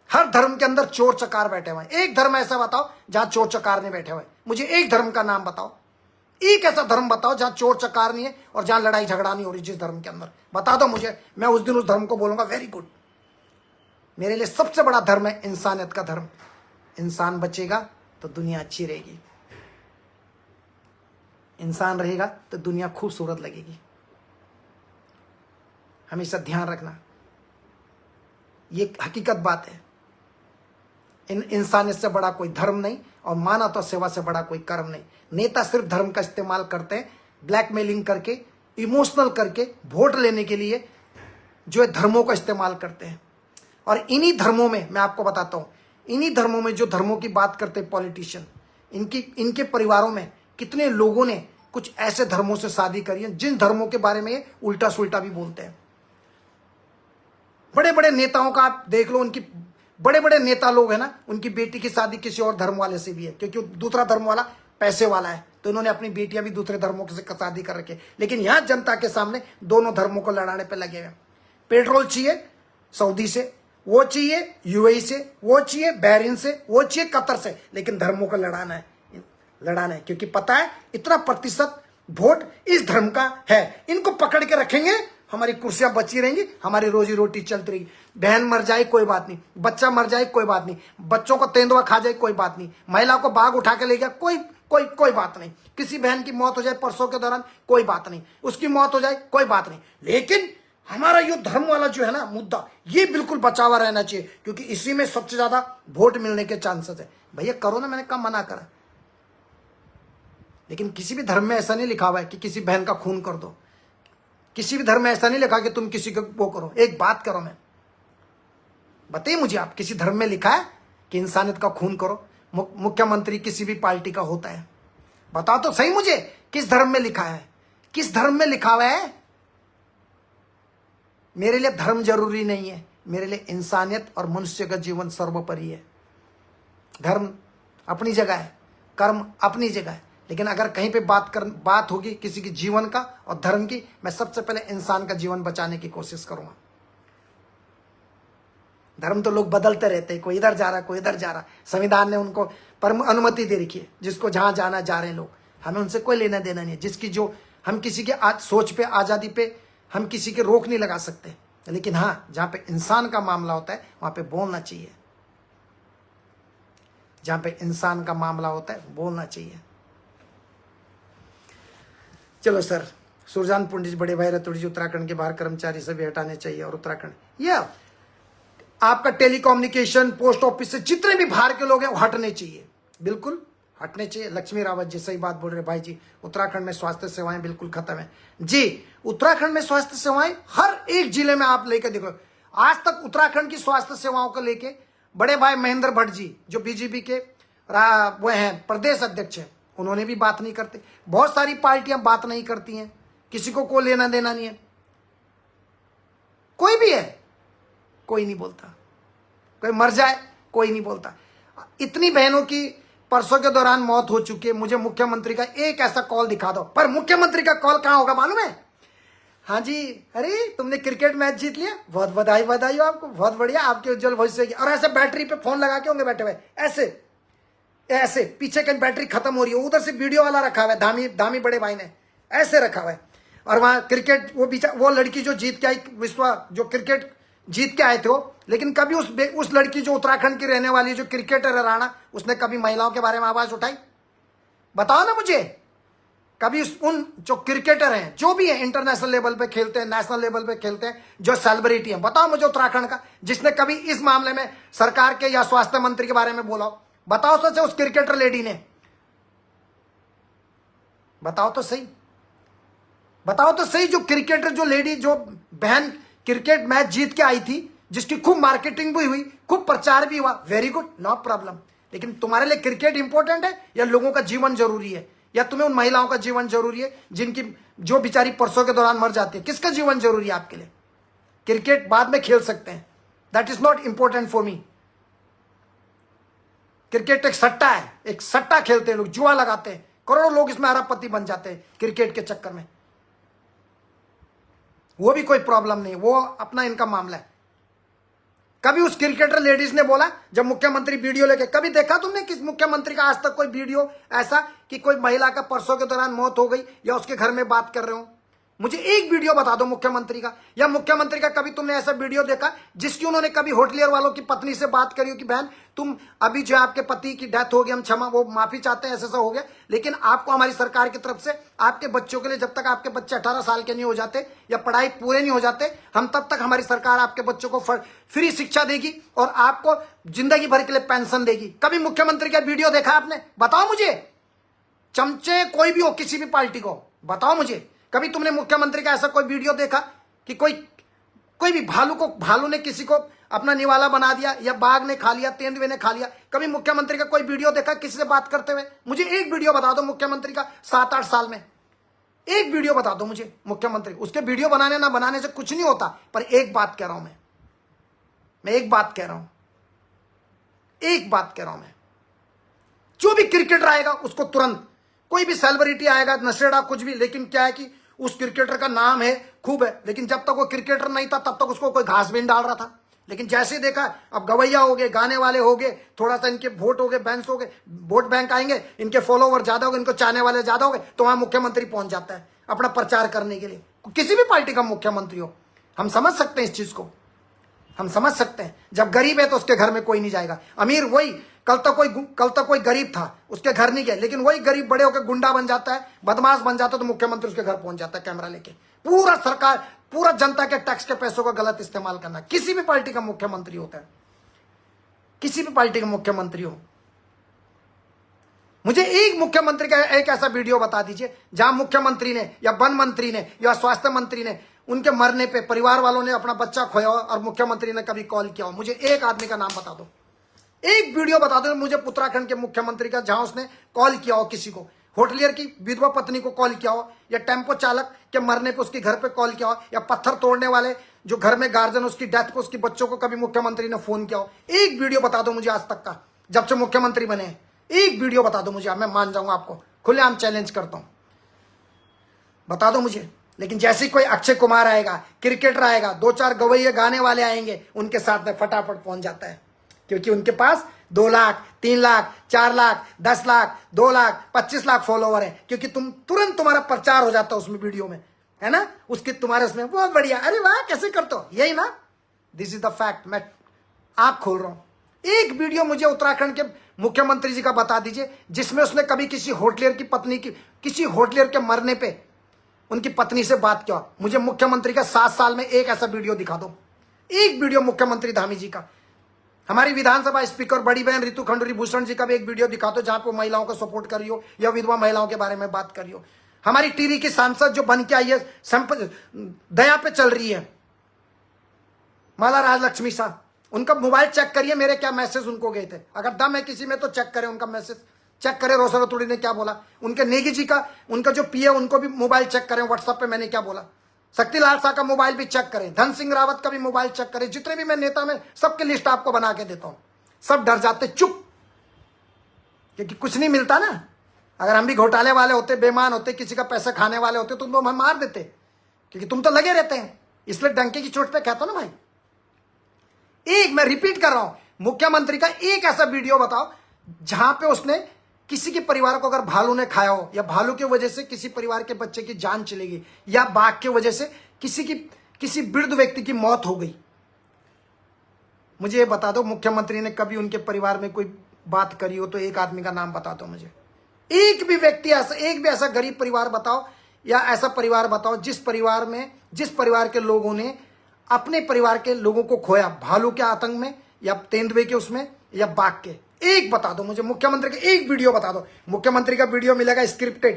हर धर्म के अंदर चोर चकार बैठे हुए हैं। एक धर्म ऐसा बताओ जहां चोर चकार नहीं बैठे हुए। मुझे एक धर्म का नाम बताओ, एक ऐसा धर्म बताओ जहां चोर चकार नहीं है और जहां लड़ाई झगड़ा नहीं हो रही। जिस धर्म के अंदर बता दो मुझे, मैं उस दिन उस धर्म को बोलूंगा वेरी गुड। मेरे लिए सबसे बड़ा धर्म है इंसानियत का धर्म। इंसान बचेगा तो दुनिया अच्छी रहेगी, इंसान रहेगा तो दुनिया खूबसूरत लगेगी। हमेशा ध्यान रखना, ये हकीकत बात है। इंसानियत से बड़ा कोई धर्म नहीं, और मानवता सेवा से बड़ा कोई कर्म नहीं। नेता सिर्फ धर्म का इस्तेमाल करते हैं, ब्लैकमेलिंग करके, इमोशनल करके, वोट लेने के लिए जो है धर्मों का इस्तेमाल करते हैं। और इन्हीं धर्मों में मैं आपको बताता हूं, इन्हीं धर्मों में जो धर्मों की बात करते हैं पॉलिटिशियन, इनके परिवारों में कितने लोगों ने कुछ ऐसे धर्मों से शादी करी है जिन धर्मों के बारे में ये उल्टा सुल्टा भी बोलते हैं। बड़े बड़े नेताओं का आप देख लो, उनकी बड़े बड़े नेता लोग हैं ना, उनकी बेटी की शादी किसी और धर्म वाले से भी है, क्योंकि दूसरा धर्म वाला पैसे वाला है, तो इन्होंने अपनी बेटियां भी दूसरे धर्मों से शादी कर रखी है। लेकिन यहां जनता के सामने दोनों धर्मों को लड़ाने पे लगे हुए। पेट्रोल चाहिए सऊदी से, वो चाहिए यूएई से, वो चाहिए बहरीन से, वो चाहिए कतर से, लेकिन धर्मों को लड़ाना है, क्योंकि पता है इतना प्रतिशत वोट इस धर्म का है। इनको पकड़ के रखेंगे, हमारी कुर्सियां बची रहेंगी, हमारी रोजी रोटी चलती रहेगी। बहन मर जाए कोई बात नहीं, बच्चा मर जाए कोई बात नहीं, बच्चों को तेंदुआ खा जाए कोई बात नहीं, महिला को बाघ उठा के ले गया कोई बात नहीं, किसी बहन की मौत हो जाए परसों के दौरान कोई बात नहीं, उसकी मौत हो जाए कोई बात नहीं। लेकिन हमारा ये धर्म वाला जो है ना मुद्दा, ये बिल्कुल बचा हुआ रहना चाहिए, क्योंकि इसी में सबसे ज्यादा वोट मिलने के चांसेस है। भैया करो ना, मैंने कब मना करा। लेकिन किसी भी धर्म में ऐसा नहीं लिखा हुआ है कि किसी बहन का खून कर दो। किसी भी धर्म में ऐसा नहीं लिखा कि तुम किसी को वो करो। एक बात करो, मैं बताइए मुझे, आप किसी धर्म में लिखा है कि इंसानियत का खून करो? मुख्यमंत्री किसी भी पार्टी का होता है, बताओ तो सही मुझे, किस धर्म में लिखा है? किस धर्म में लिखा हुआ है? मेरे लिए धर्म जरूरी नहीं है, मेरे लिए इंसानियत और मनुष्य का जीवन सर्वोपरि है। धर्म अपनी जगह है, कर्म अपनी जगह है, लेकिन अगर कहीं पे बात होगी किसी के जीवन का और धर्म की, मैं सबसे पहले इंसान का जीवन बचाने की कोशिश करूंगा। धर्म तो लोग बदलते रहते हैं, कोई इधर जा रहा कोई इधर जा रहा। संविधान ने उनको अनुमति दे रखी है, जिसको जहां जाना जा रहे हैं लोग, हमें उनसे कोई लेना देना नहीं है। जिसकी जो हम किसी के सोच पे, आजादी पे हम किसी के रोक नहीं लगा सकते, लेकिन हाँ, जहां पे इंसान का मामला होता है वहां पे बोलना चाहिए। जहां पे इंसान का मामला होता है बोलना चाहिए। चलो सर, सुरजान पुंडिज बड़े भाई रतुड़ी जी, उत्तराखंड के बाहर कर्मचारी से भी हटाने चाहिए और उत्तराखंड या आपका टेलीकम्युनिकेशन पोस्ट ऑफिस से जितने भी बाहर के लोग हैं वो हटने चाहिए, बिल्कुल हटने चाहिए। लक्ष्मी रावत जी सही बात बोल रहे भाई जी, उत्तराखंड में स्वास्थ्य सेवाएं बिल्कुल खत्म है जी। उत्तराखंड में स्वास्थ्य सेवाएं हर एक जिले में आप लेकर देखो, आज तक उत्तराखंड की स्वास्थ्य सेवाओं को लेके बड़े भाई महेंद्र भट्ट जी जो बीजेपी के वो हैं प्रदेश अध्यक्ष हैं, उन्होंने भी बात नहीं करते। बहुत सारी पार्टियां बात नहीं करती हैं, किसी को कोई लेना देना नहीं है, कोई भी है कोई नहीं बोलता, कोई मर जाए कोई नहीं बोलता। इतनी बहनों की परसों के दौरान मौत हो चुकी है, मुझे मुख्यमंत्री का एक ऐसा कॉल दिखा दो। पर मुख्यमंत्री का कॉल कहां होगा मालूम है? हाँ जी, अरे तुमने क्रिकेट मैच जीत लिया, बहुत बधाई बधाई हो आपको, बहुत बढ़िया, आपके उज्जवल भविष्य की। और ऐसे बैटरी पे फोन लगा के होंगे बैठे हुए, ऐसे ऐसे पीछे कहीं बैटरी खत्म हो रही है, उधर से वीडियो वाला रखा हुआ है, दामी बड़े भाई ने ऐसे रखा हुआ है। और वहां क्रिकेट वो लड़की जो जीत के आई, जो क्रिकेट जीत के आए थे वो, लेकिन कभी उस लड़की जो उत्तराखंड की रहने वाली जो क्रिकेटर है राणा, उसने कभी महिलाओं के बारे में आवाज उठाई? बताओ ना मुझे, कभी उन जो क्रिकेटर हैं जो भी है इंटरनेशनल लेवल पे खेलते हैं, नेशनल लेवल पे खेलते हैं, जो सेलिब्रिटी हैं, बताओ मुझे उत्तराखंड का जिसने कभी इस मामले में सरकार के या स्वास्थ्य मंत्री के बारे में बोला हो? बताओ सच, उस क्रिकेटर लेडी ने, बताओ तो सही, बताओ तो सही। जो क्रिकेटर जो लेडी जो बहन क्रिकेट मैच जीत के आई थी, जिसकी खूब मार्केटिंग भी हुई, खूब प्रचार भी हुआ, वेरी गुड, नो प्रॉब्लम। लेकिन तुम्हारे लिए क्रिकेट इंपॉर्टेंट है या लोगों का जीवन जरूरी है, या तुम्हें उन महिलाओं का जीवन जरूरी है जिनकी जो बेचारी परसों के दौरान मर जाती है? किसका जीवन जरूरी है आपके लिए? क्रिकेट बाद में खेल सकते हैं, that is not important for me. Cricket एक सट्टा है, एक सट्टा खेलते हैं लोग, जुआ लगाते हैं, करोड़ों लोग इसमें अरबपति बन जाते हैं क्रिकेट के चक्कर में। वो भी कोई प्रॉब्लम नहीं, वो अपना इनका मामला है। कभी उस क्रिकेटर लेडीज ने बोला जब मुख्यमंत्री वीडियो लेके, कभी देखा तुमने किस मुख्यमंत्री का आज तक कोई वीडियो ऐसा कि कोई महिला का परसों के दौरान मौत हो गई या उसके घर में बात कर रहे हो? मुझे एक वीडियो बता दो मुख्यमंत्री का, या मुख्यमंत्री का कभी तुमने ऐसा वीडियो देखा जिसकी उन्होंने कभी होटलियर वालों की पत्नी से बात करी हो कि बहन तुम अभी जो आपके पति की डेथ हो गई, हम क्षमा वो माफी चाहते हैं, ऐसा हो गया, लेकिन आपको हमारी सरकार की तरफ से आपके बच्चों के लिए, जब तक आपके बच्चे 18 साल के नहीं हो जाते या पढ़ाई पूरे नहीं हो जाते, हम तब तक हमारी सरकार आपके बच्चों को फ्री शिक्षा देगी और आपको जिंदगी भर के लिए पेंशन देगी। कभी मुख्यमंत्री का वीडियो देखा आपने? बताओ मुझे, चमचे कोई भी हो, किसी भी पार्टी को, बताओ मुझे, कभी तुमने मुख्यमंत्री का ऐसा कोई वीडियो देखा कि कोई भी भालू ने किसी को अपना निवाला बना दिया, या बाघ ने खा लिया, तेंदुए ने खा लिया? कभी मुख्यमंत्री का कोई वीडियो देखा किसी से बात करते हुए? मुझे एक वीडियो बता दो मुख्यमंत्री का 7-8 साल में, एक वीडियो बता दो मुझे मुख्यमंत्री। उसके वीडियो बनाने ना बनाने से कुछ नहीं होता, पर एक बात कह रहा हूं मैं एक बात कह रहा हूं मैं, जो भी क्रिकेटर आएगा उसको तुरंत, कोई भी सेलिब्रिटी आएगा, नशेड़ा कुछ भी, लेकिन क्या है कि उस क्रिकेटर का नाम है, खूब है, लेकिन जब तक वो क्रिकेटर नहीं था तब तक उसको कोई घास भी नहीं डाल रहा था। लेकिन जैसे ही देखा अब गवैया हो गए, गाने वाले हो गए, थोड़ा सा इनके वोट हो गए, बैंक हो गए, वोट बैंक आएंगे, इनके फॉलोवर ज्यादा हो गए, इनको चाहने वाले ज्यादा हो गए, तो वहां मुख्यमंत्री पहुंच जाता है अपना प्रचार करने के लिए। किसी भी पार्टी का मुख्यमंत्री हो, हम समझ सकते हैं इस चीज को, हम समझ सकते हैं। जब गरीब है तो उसके घर में कोई नहीं जाएगा, अमीर वही, कल तक कोई गरीब था उसके घर नहीं गया, लेकिन वही गरीब बड़े होकर गुंडा बन जाता है, बदमाश बन जाता है, तो मुख्यमंत्री उसके घर पहुंच जाता है कैमरा लेके। पूरा सरकार, पूरा जनता के टैक्स के पैसों का गलत इस्तेमाल करना, किसी भी पार्टी का मुख्यमंत्री होता है, किसी भी पार्टी का मुख्यमंत्री हो। मुझे एक मुख्यमंत्री का एक ऐसा वीडियो बता दीजिए जहां मुख्यमंत्री ने या वन मंत्री ने या स्वास्थ्य मंत्री ने उनके मरने पे परिवार वालों ने अपना बच्चा खोया हो और मुख्यमंत्री ने कभी कॉल किया हो। मुझे एक आदमी का नाम बता दो, एक वीडियो बता दो मुझे उत्तराखंड के मुख्यमंत्री का जहां उसने कॉल किया हो, किसी को, होटलियर की विधवा पत्नी को कॉल किया हो, या टेम्पो चालक के मरने पे उसके घर पे कॉल किया हो, या पत्थर तोड़ने वाले जो घर में गार्जियन उसकी डेथ को उसके बच्चों को कभी मुख्यमंत्री ने फोन किया हो। एक वीडियो बता दो मुझे आज तक का, जब से मुख्यमंत्री बने, एक वीडियो बता दो मुझे, मैं मान जाऊंगा आपको, खुलेआम चैलेंज करता हूं, बता दो मुझे। लेकिन जैसे कोई अक्षय कुमार आएगा, क्रिकेटर आएगा, 2-4 गवैये गाने वाले आएंगे, उनके साथ में फटाफट पहुंच जाता है, क्योंकि उनके पास 2 लाख, 3 लाख, 4 लाख, 10 लाख, 2 लाख, 25 लाख फॉलोवर है, क्योंकि तुरंत तुम्हारा प्रचार हो जाता है उसमें, वीडियो में, है ना, उसकी तुम्हारे उसमें बहुत बढ़िया, अरे वाह कैसे करते हो, यही ना, दिस इज द फैक्ट। मैं आंख खोल रहा हूं, एक वीडियो मुझे उत्तराखंड के मुख्यमंत्री जी का बता दीजिए जिसमें उसने कभी किसी होटलियर की पत्नी की, किसी होटलियर के मरने पे उनकी पत्नी से बात किया। मुझे मुख्यमंत्री का 7 साल में एक ऐसा वीडियो दिखा दो, एक वीडियो मुख्यमंत्री धामी जी का। हमारी विधानसभा स्पीकर बड़ी बहन रितु खंडूरी भूषण जी का भी एक वीडियो दिखा दो जहां पे महिलाओं को सपोर्ट करी हो या विधवा महिलाओं के बारे में बात करी हो। हमारी टीवी की सांसद जो बन के आई है, दया पे चल रही है, माला राजलक्ष्मी शाह, उनका मोबाइल चेक करिए, मेरे क्या मैसेज उनको गए थे। अगर दम है किसी में तो चेक करें उनका मैसेज, चेक करें रोशन रतूड़ी ने क्या बोला। उनके नेगी जी का, उनका जो पीए, उनको भी मोबाइल चेक करें, व्हाट्सएप पे मैंने क्या बोला। शक्तिलाल शाह का मोबाइल भी चेक करें, धन सिंह रावत का भी मोबाइल चेक करें। जितने भी मैं नेता में सबकी लिस्ट आपको बना के देता हूं। सब डर जाते, चुप, क्योंकि कुछ नहीं मिलता ना। अगर हम भी घोटाले वाले होते, बेईमान होते, किसी का पैसा खाने वाले होते तो तुम हम मार देते, क्योंकि तुम तो लगे रहते हैं। इसलिए डंके की चोट पे कहता ना भाई। एक मैं रिपीट कर रहा हूं, मुख्यमंत्री का एक ऐसा वीडियो बताओ जहां पे उसने किसी के परिवार को, अगर भालू ने खाया हो या भालू की वजह से किसी परिवार के बच्चे की जान चली गई या बाघ की वजह से किसी वृद्ध व्यक्ति की मौत हो गई, मुझे ये बता दो मुख्यमंत्री ने कभी उनके परिवार में कोई बात करी हो तो एक आदमी का नाम बता दो मुझे। एक भी व्यक्ति ऐसा, एक भी ऐसा गरीब परिवार बताओ या ऐसा परिवार बताओ जिस परिवार के लोगों ने अपने परिवार के लोगों को खोया, भालू के आतंक में या तेंदुए के उसमें या बाघ के। एक बता दो मुझे, मुख्यमंत्री का एक वीडियो बता दो। मुख्यमंत्री का वीडियो मिलेगा स्क्रिप्टेड,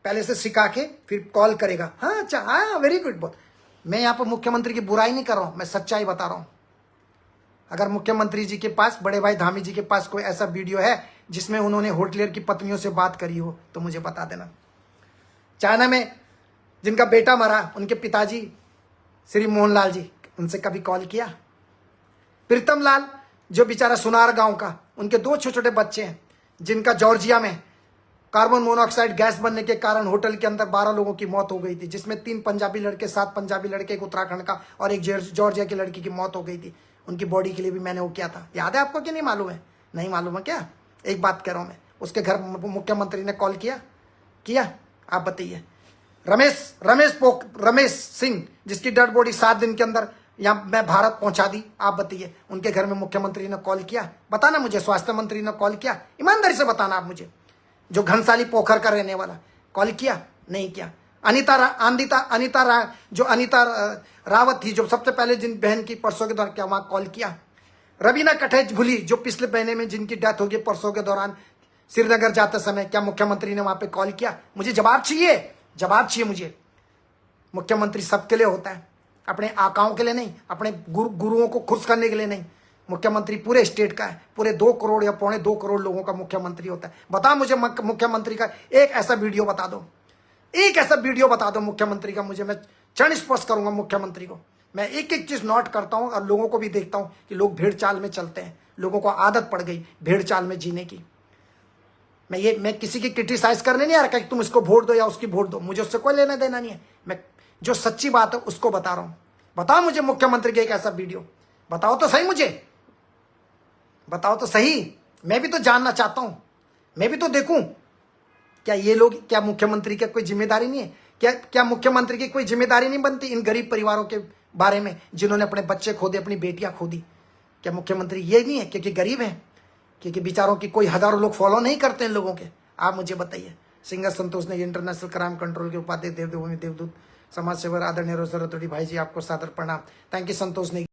पहले से सिखा के फिर कॉल करेगा। हाँ अच्छा, हाँ वेरी गुड। बहुत, मैं यहाँ पर मुख्यमंत्री की बुराई नहीं कर रहा हूं, मैं सच्चाई बता रहा हूं। अगर मुख्यमंत्री जी के पास, बड़े भाई धामी जी के पास कोई ऐसा वीडियो है जिसमें उन्होंने होटलियर की पत्नियों से बात करी हो तो मुझे बता देना। चाइना में जिनका बेटा मरा, उनके पिताजी श्री मोहनलाल जी, उनसे कभी कॉल किया? प्रीतम लाल जो बेचारा सुनार गांव का, उनके 2 छोटे छोटे बच्चे हैं जिनका जॉर्जिया में कार्बन मोनोऑक्साइड गैस बनने के कारण होटल के अंदर 12 लोगों की मौत हो गई थी, जिसमें 3 पंजाबी लड़के, 7 पंजाबी लड़के, एक उत्तराखंड का और एक जॉर्जिया की लड़की की मौत हो गई थी। उनकी बॉडी के लिए भी मैंने वो किया था। याद है आपको कि नहीं मालूम है? नहीं मालूम है क्या? एक बात कह रहा हूं मैं, उसके घर मुख्यमंत्री ने कॉल किया? आप बताइए। रमेश सिंह जिसकी डेड बॉडी 7 दिन के अंदर यहाँ मैं भारत पहुंचा दी, आप बताइए उनके घर में मुख्यमंत्री ने कॉल किया? बताना मुझे। स्वास्थ्य मंत्री ने कॉल किया? ईमानदारी से बताना आप मुझे। जो घनसाली पोखर का रहने वाला, कॉल किया? नहीं किया। अनिता रावत थी जो सबसे पहले जिन बहन की परसों के दौरान, क्या वहां कॉल किया? रवीना कटेच भुली जो पिछले महीने में जिनकी डेथ होगी परसों के दौरान श्रीनगर जाते समय, क्या मुख्यमंत्री ने वहां पे कॉल किया? मुझे जवाब चाहिए मुझे। मुख्यमंत्री सबके लिए होता है, अपने आकाओं के लिए नहीं, अपने गुरुओं को खुश करने के लिए नहीं। मुख्यमंत्री पूरे स्टेट का है, पूरे 2 करोड़ या 2.25 करोड़ लोगों का मुख्यमंत्री होता है। बताओ मुझे मुख्यमंत्री का एक ऐसा वीडियो बता दो, एक ऐसा वीडियो बता दो मुख्यमंत्री का मुझे। मैं क्षण स्पर्श करूंगा मुख्यमंत्री को। मैं एक एक चीज नोट करता हूं और लोगों को भी देखता हूं कि लोग भेड़ चाल में चलते हैं, लोगों को आदत पड़ गई भेड़ चाल में जीने की। मैं किसी की क्रिटिसाइज करने नहीं आ रहा कि तुम इसको वोट दो या उसकी वोट दो, मुझे उससे कोई लेना देना नहीं है। मैं जो सच्ची बात है उसको बता रहा हूं। बताओ मुझे मुख्यमंत्री का एक ऐसा वीडियो, बताओ तो सही, मुझे बताओ तो सही। मैं भी तो जानना चाहता हूं, मैं भी तो देखूं क्या ये लोग, क्या मुख्यमंत्री की कोई जिम्मेदारी नहीं है? क्या मुख्यमंत्री की कोई जिम्मेदारी नहीं बनती इन गरीब परिवारों के बारे में जिन्होंने अपने बच्चे खो दिए, अपनी बेटियां खो दी? क्या मुख्यमंत्री ये नहीं है क्योंकि गरीब है, क्योंकि बेचारों की कोई हजारों लोग फॉलो नहीं करते इन लोगों के? आप मुझे बताइए। सिंगर संतोष ने इंटरनेशनल क्राइम कंट्रोल के उपाध्याय, देवदेव देवदूत, समाज सेवर आदरणीय रोशन रतोड़ी भाई जी, आपको सादर प्रणाम। थैंक यू संतोष ने।